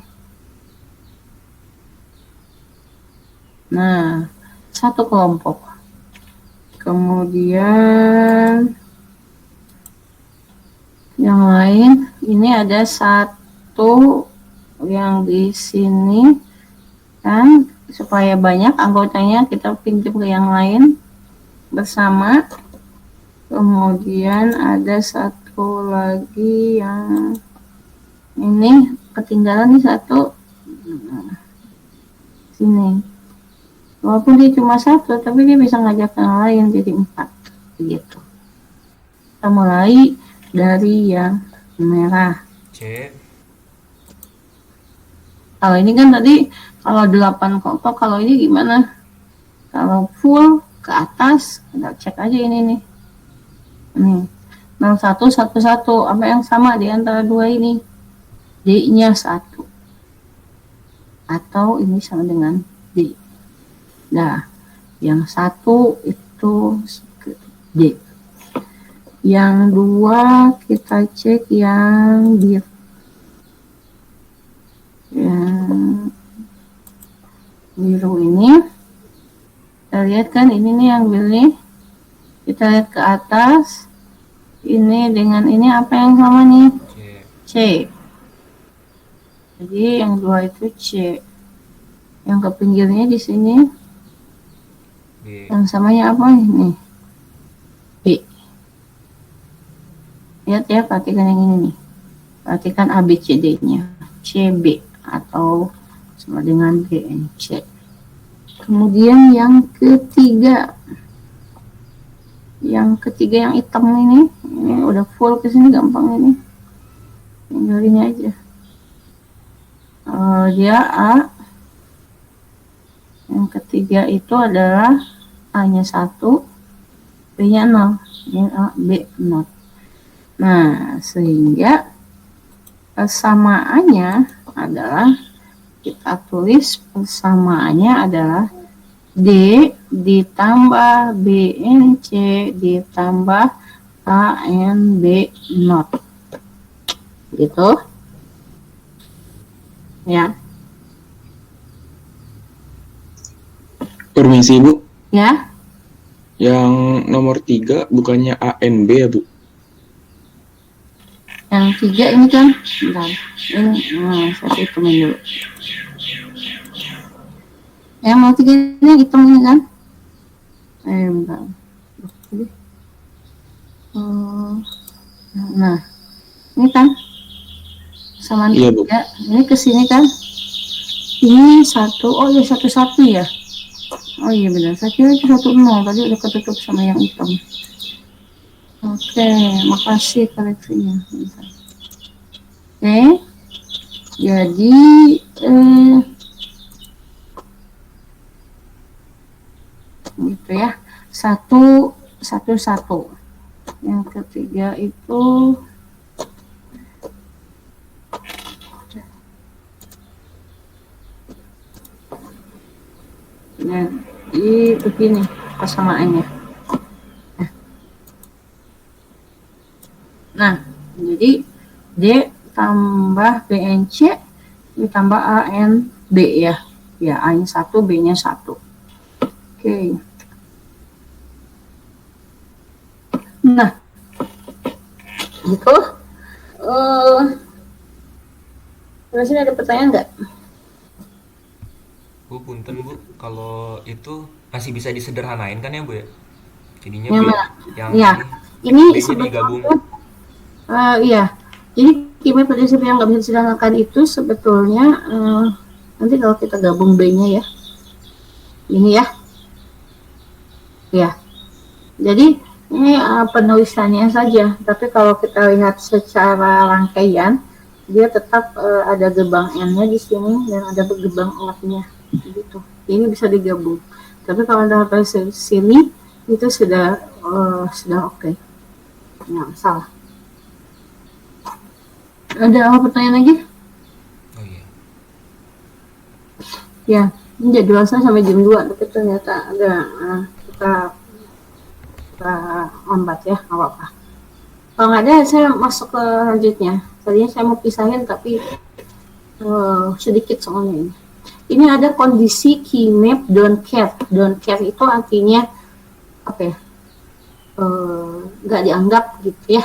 Nah, satu kelompok. Kemudian yang lain, ini ada satu yang di sini kan, supaya banyak anggotanya kita pinjam ke yang lain bersama. Kemudian ada satu lagi yang ini ketinggalan nih satu. Sini. Walaupun dia cuma satu, tapi dia bisa ngajak yang lain jadi 4. Begitu. Kita mulai dari yang merah. C. Kalau ini kan tadi, kalau 8 kelompok, kalau ini gimana? Kalau full ke atas, kita cek aja ini nih. Nih, 01, 11, apa yang sama di antara dua ini? D-nya 1. Atau ini sama dengan D. Nah, yang 1 itu D. Yang 2 kita cek yang biru. Yang biru ini, kita lihat kan ini nih yang biru nih. Kita lihat ke atas. Ini dengan ini apa yang sama nih? C. Jadi yang 2 itu C. Yang ke pinggirnya di sini. B. Yang samanya apa nih? B. Lihat ya, perhatikan yang ini nih. Perhatikan ABCD-nya. CB atau sama dengan BNC. Kemudian yang ketiga. Yang ketiga yang hitam ini udah full ke sini gampang ini. Tinggalin aja. Dia A. Yang ketiga itu adalah A-nya 1, B-nya 0. Ini A, B, 0. Nah, sehingga persamaannya adalah, kita tulis persamaannya adalah D ditambah BNC ditambah ANB 0. Gitu. Ya. Permisi Bu, Ya. yang nomor 3 bukannya ANB ya Bu? Yang 3 ini kan, bentar, ini saya hitungin dulu. Yang mau 3 ini hitung ini kan, bentar. Nah, ini kan sama Iya, Bu. 3, ini ke sini kan, ini 1, oh iya 1 ya. Oh iya benar, saya kira itu 1-0, tadi udah ketutup sama yang hitam. Oke, makasih koreksinya. Oke, jadi gitu ya, 1-1. Yang ketiga itu jadi begini persamaannya. Nah, jadi D tambah BNC ditambah ANB ya. Ya, A-nya 1, B-nya 1. Oke. Nah, gitu. Terus ada pertanyaan nggak? Bu, punten Bu, kalau itu masih bisa disederhanain kan ya Bu ya? Jadinya Yang B, mana? yang Ya, ini B-nya digabung. sebetulnya, iya. Jadi kimia prinsip yang nggak bisa disederhanakan itu sebetulnya nanti kalau kita gabung B-nya ya, ini ya, ya. Jadi ini penulisannya saja. Tapi kalau kita lihat secara rangkaian, dia tetap ada gerbang N-nya di sini dan ada gerbang O-nya. Gitu. Ini bisa digabung. Tapi kalau sampai sini itu sudah oke. Nggak salah. Ada apa pertanyaan lagi? Oh iya. Ya, ini jadwal saya sampai jam 2, tapi ternyata ada kita lambat ya, nggak apa-apa. Kalau nggak ada, saya masuk ke selanjutnya. Tadinya saya mau pisahin, tapi sedikit soalnya ini. Ini ada kondisi key-map don't care. Don't care itu artinya apa ya? Nggak dianggap gitu ya.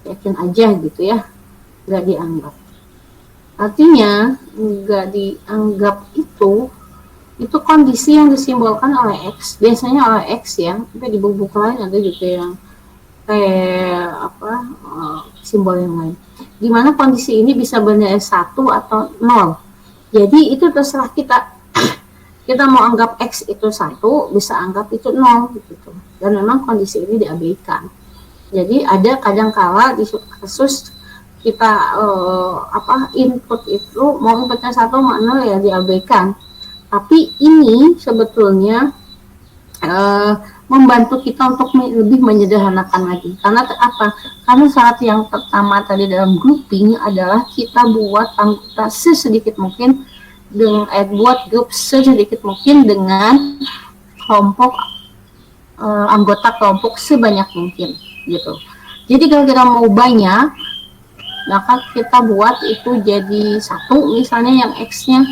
Yakin aja gitu ya. Nggak dianggap. Artinya nggak dianggap itu kondisi yang disimbolkan oleh X. Biasanya oleh X ya. Tapi di buku-buku lain ada juga yang kayak apa simbol yang lain. Dimana kondisi ini bisa bernilai 1 atau 0. Jadi itu terserah kita. Kita mau anggap X itu 1, bisa anggap itu 0 gitu. Dan memang kondisi ini diabaikan. Jadi ada kadang-kala di kasus kita input itu mau inputnya 1 mau 0 ya diabaikan. Tapi ini sebetulnya membantu kita untuk lebih menyederhanakan lagi. Karena apa? Karena saat yang pertama tadi dalam grouping adalah kita buat anggota sesedikit mungkin buat grup sesedikit mungkin dengan kelompok anggota kelompok sebanyak mungkin gitu. Jadi kalau kita mau banyak, maka kita buat itu jadi 1 misalnya yang X-nya.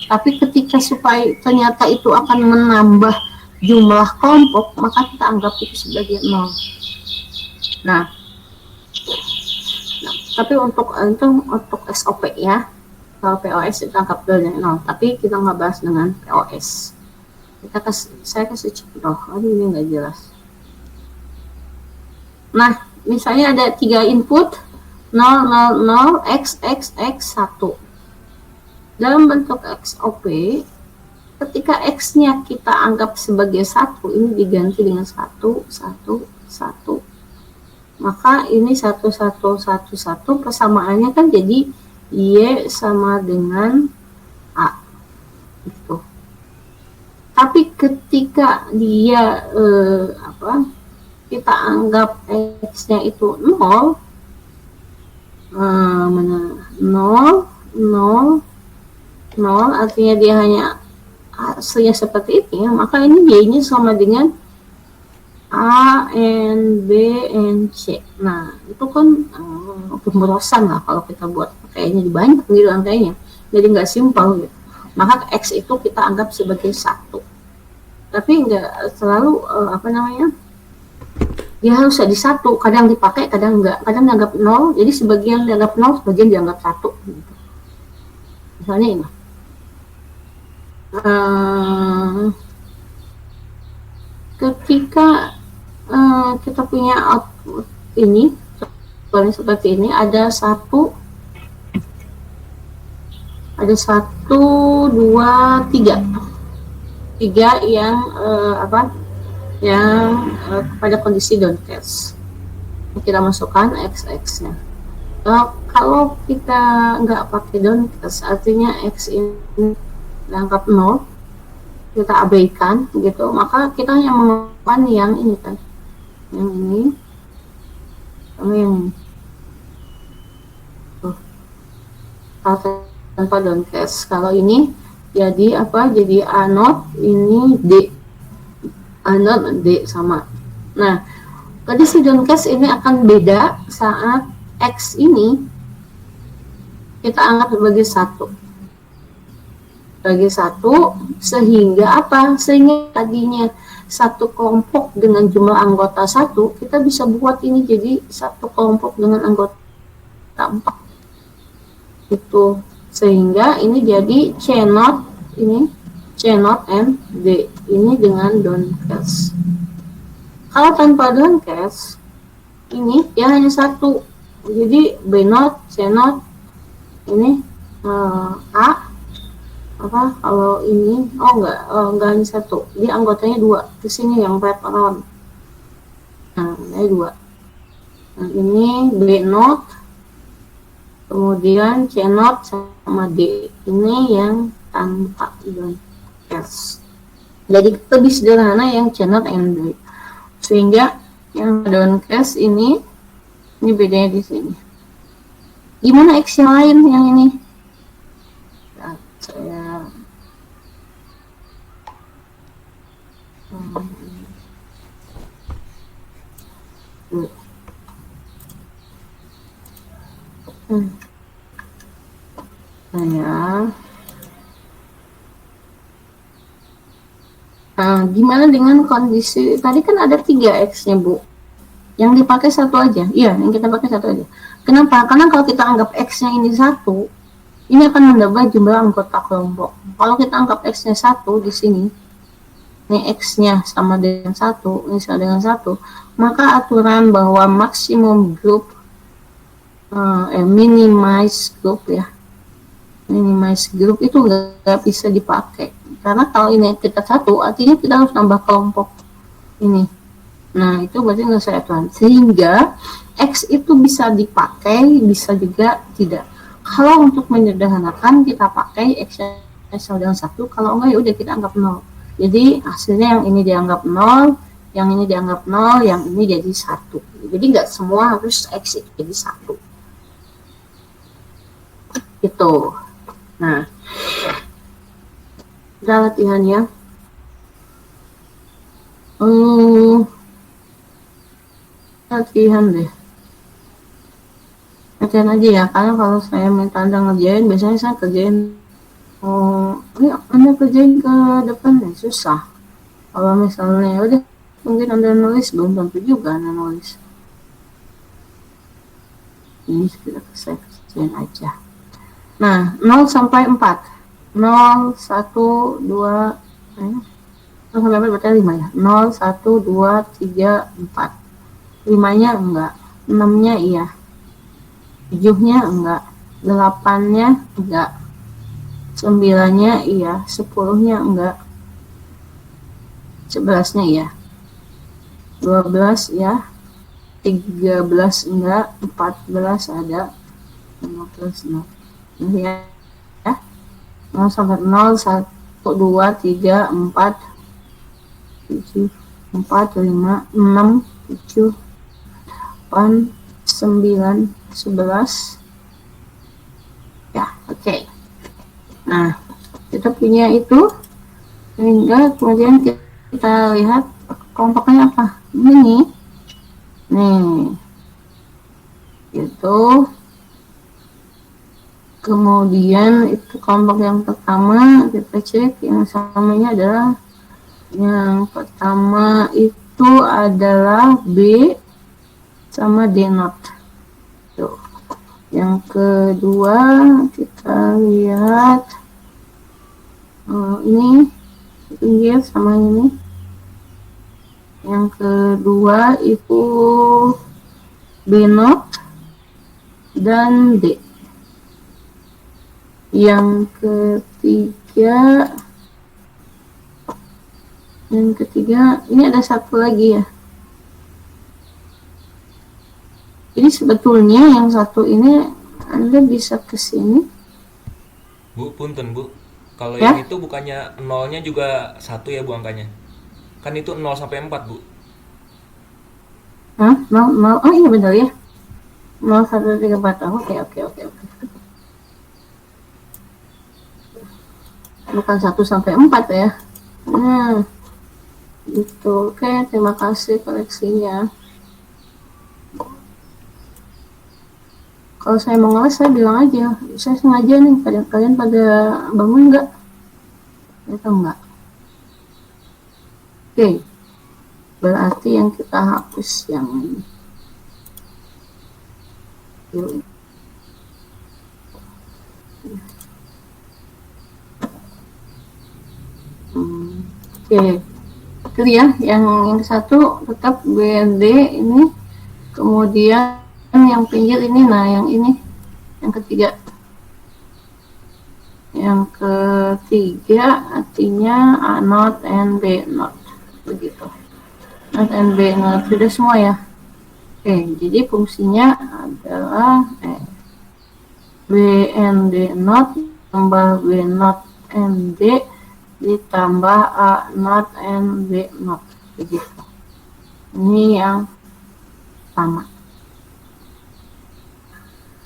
Tapi ketika supaya ternyata itu akan menambah jumlah kelompok, maka kita anggap itu sebagai 0. Nah, tapi untuk SOP ya, kalau POS itu anggap dengan 0. Tapi kita nggak bahas dengan POS. Saya kasih contoh. Aduh, ini nggak jelas. Nah, misalnya ada 3 input 0, 0, 0, X, X, X, 1. Dalam bentuk XOP, ketika X-nya kita anggap sebagai 1, ini diganti dengan 1, 1, 1. Maka ini 1, 1, 1, 1, persamaannya kan jadi Y sama dengan A. Gitu. Tapi ketika dia kita anggap X-nya itu 0, 0, 0, 0, artinya dia hanya hasilnya seperti itu ya, maka ini Y-nya sama dengan A, N, B, N, C. Nah, itu kan pemborosan lah kalau kita buat kayaknya banyak gitu angkanya. Jadi nggak simpel gitu. Maka X itu kita anggap sebagai 1. Tapi nggak selalu dia harus jadi satu, kadang dipakai kadang enggak, kadang dianggap nol, jadi sebagian dianggap nol, sebagian dianggap satu gitu. Misalnya ini ketika kita punya output ini seperti ini, ada satu, dua, tiga yang pada kondisi don't catch. Kita masukkan x nya. Kalau kita nggak pakai don't catch, artinya x ini dianggap 0, kita abaikan gitu, maka kita hanya mengeluarkan yang ini kan, yang ini sama yang ini. Tanpa don't catch. Kalau ini jadi apa? Jadi A not, ini D. A not D sama. Nah, kondisi don't catch ini akan beda saat X ini kita anggap sebagai satu, sehingga apa? Sehingga tadinya satu kelompok dengan jumlah anggota 1, kita bisa buat ini jadi satu kelompok dengan anggota 4. Itu sehingga ini jadi C not, ini C not and D, ini dengan don't catch. Kalau tanpa don't catch, ini dia hanya satu, jadi B not, C not, ini A kalau ini enggak hanya satu, dia anggotanya 2, kesini yang wrap around, nah ini 2. Nah ini B not, kemudian C not sama D, ini yang tanpa don't catch. Jadi lebih sederhana yang C not and D, sehingga yang don't catch ini bedanya di sini. Gimana X yang lain yang ini? Saya gimana dengan kondisi tadi kan ada 3 X-nya Bu, yang dipakai satu aja. Iya, yang kita pakai satu aja. Kenapa? Karena kalau kita anggap X-nya ini 1, ini akan menambah jumlah anggota kelompok. Kalau kita anggap X-nya 1 di sini, ini X-nya sama dengan 1, ini sama dengan 1, maka aturan bahwa maksimum group, minimize group ya, minimize group itu nggak bisa dipakai. Karena kalau ini kita 1, artinya kita harus nambah kelompok ini. Nah, itu berarti nggak sesuai aturan. Sehingga X itu bisa dipakai, bisa juga tidak. Kalau untuk menyederhanakan kita pakai X-nya sama dengan 1, kalau enggak ya udah kita anggap 0. Jadi hasilnya yang ini dianggap 0, yang ini dianggap 0, yang ini jadi 1. Jadi nggak semua harus X itu jadi 1. Gitu. Nah, kita latihan ya. Latihan deh. Latihan aja ya, karena kalau saya minta Anda ngerjain, biasanya saya kerjain ini Anda kerjain ke depan ya, susah. Kalau misalnya udah mungkin Anda nulis, belum tentu juga Anda nulis. Ini saya kerjain aja. Nah, 0 sampai 4. 0, 1, 2, 0 sampai 4 berarti 5 ya. 0, 1, 2, 3, 4. 5-nya enggak, 6-nya iya. 7-nya enggak, 8-nya enggak, 9-nya iya, 10-nya enggak, 11-nya iya, 12 ya, 13 enggak, 14 ada, 15 enggak. Ini ya, 0 sampai 0, 1, 2, 3, 4, 7, 4, 5, 6, 7, 8, 9, 11 ya, oke. Nah, kita punya itu, sehingga kemudian kita lihat kelompoknya apa. Ini nih itu, kemudian itu kelompok yang pertama kita cek, yang samanya adalah yang pertama itu itu adalah B sama D not. Tuh. Yang kedua kita lihat ini pinggir sama ini. Yang kedua itu B not dan D. Yang ketiga ini ada satu lagi ya. Jadi sebetulnya yang satu ini Anda bisa ke sini. Bu, punten Bu. Kalau Ya? yang itu bukannya nolnya juga 1 ya Bu angkanya? Kan itu 0 sampai 4 Bu. Hah? 0. Oh iya benar ya. 0, 1, 2, 3, 4. Oke. Bukan 1 sampai 4 ya. Nah, gitu. Oke, terima kasih koleksinya. Kalau saya mau ngeles, saya bilang aja. Saya sengaja nih, kalian pada bangun nggak? Atau enggak? Oke. Berarti yang kita hapus yang ini. Yuk. Oke. Itu ya, yang satu tetap BND ini. Kemudian yang pinggir ini, nah yang ini. Yang ketiga. Yang ketiga artinya A not and B not. Begitu. Not and B not. Sudah semua ya. Oke, jadi fungsinya adalah B and D not tambah B not and D ditambah A not and B not. Begitu. Ini yang pertama.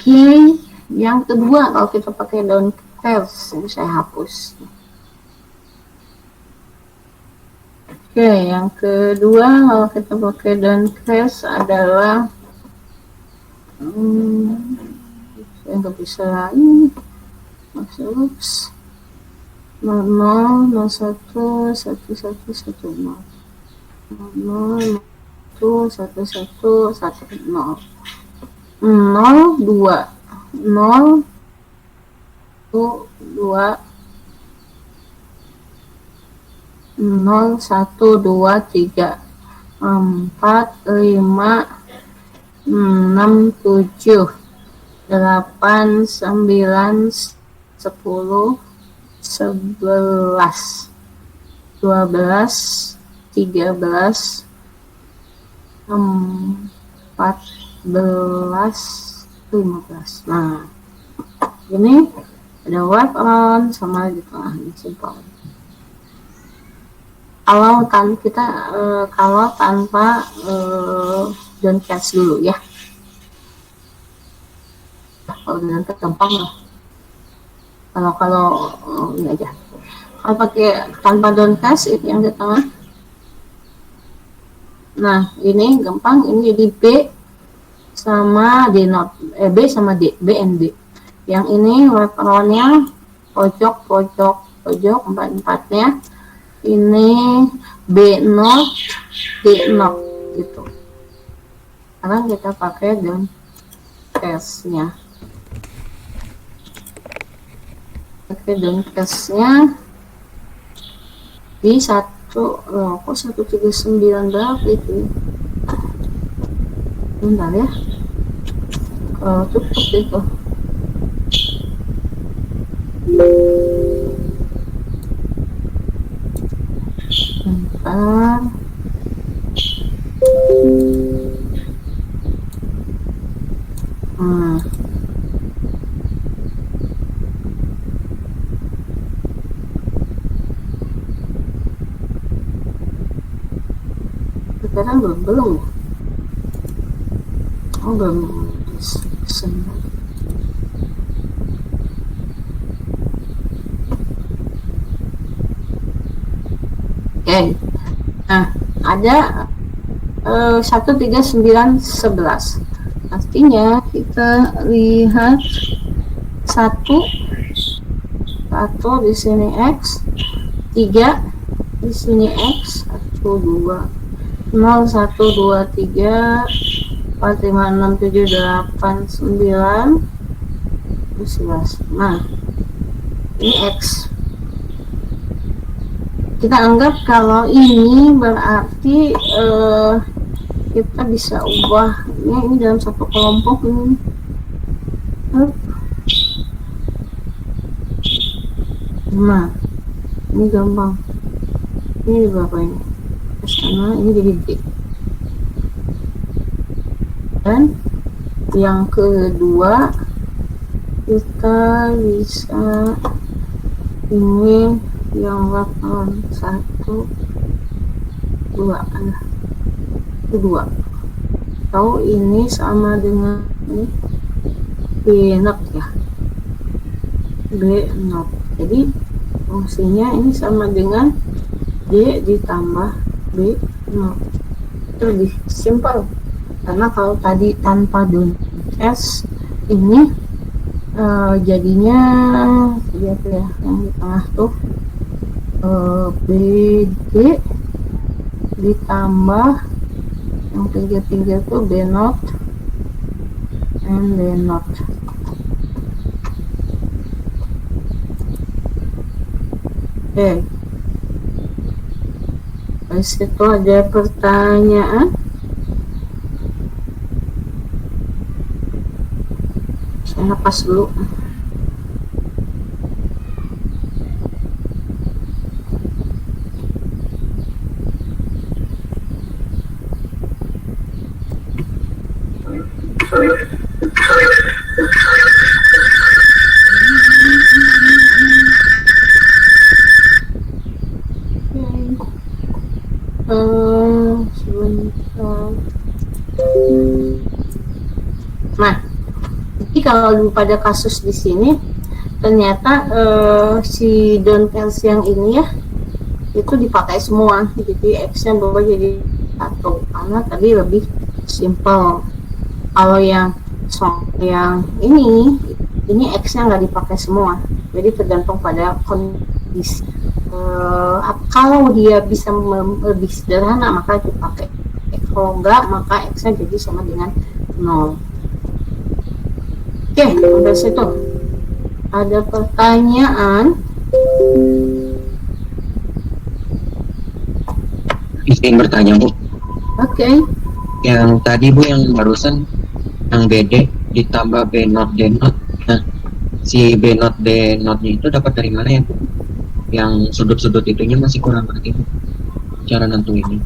Oke, yang kedua kalau kita pakai daun pers, ini saya hapus. Oke, yang kedua kalau kita pakai daun pers adalah saya nggak bisa ini masuk 00 01 1110 00 1110 10 02 0 2 0 1 2 3 4 5 6 7 8 9 10 11 12 13 14 15. Nah, ini ada wipe on sama di tengahnya simpel. Kalau tanpa don't catch dulu ya. Kalau dengan gampang lah. Kalau ini aja. Kalau pakai tanpa don't catch itu yang di tengah. Nah, ini gampang. Ini jadi B sama D not. B sama D, B and D. Yang ini wipe on-nya pojok 4-4-nya. Ini B not, D not gitu. Sekarang kita pakai don't catch-nya. Pakai don't catch-nya di 139 berapa itu? Bentar ya. Kalau cukup itu. Bentar. Sekarang belum. Oh, belum. Oke. Nah, ada 13911. Artinya kita lihat satu di sini X, 3 di sini X, 1 2 0, 1, 2, 3, 4, 5, 6, 7, 8, 9, 11. Nah, ini X. Kita anggap kalau ini berarti kita bisa ubah ini dalam satu kelompok ini. Nah, ini gampang. Ini berapa ini? Karena ini jadi D. Dan yang kedua kita bisa ini yang 1, 2 itu 2 atau ini sama dengan ini B not ya, B not. Jadi fungsinya ini sama dengan D ditambah B not. Itu lebih simpel karena kalau tadi tanpa don S ini jadinya lihat ya yang di tengah tuh BD ditambah yang pinggir-pinggir tuh B not and D not. Oke, di situ ada pertanyaan. Saya napas dulu. Sebentar. Nah, jadi kalau pada kasus di sini ternyata si don't else yang ini ya itu dipakai semua, jadi X-nya berubah jadi 1 karena tadi lebih simple. Kalau yang ini X-nya nggak dipakai semua, jadi tergantung pada kondisi. Kalau dia bisa lebih sederhana maka dipakai, kalau enggak maka X-nya jadi sama dengan 0. Oke, udah situ. Ada pertanyaan? Izin bertanya, Bu. Oke. Yang tadi, Bu, yang barusan yang BD ditambah B not D not. Nah, si B not D not-nya itu dapat dari mana ya, Bu? Yang sudut-sudut itunya masih kurang ngerti, Bu, cara nentuinnya.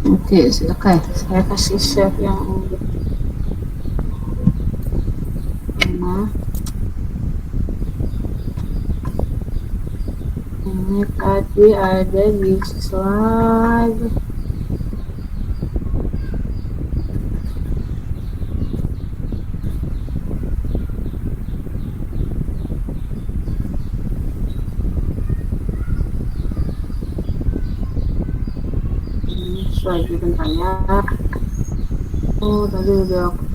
Oke, saya kasih share yang nah, ini tadi ada di slide. Ini slide bentar ya. Oh, tadi udah aku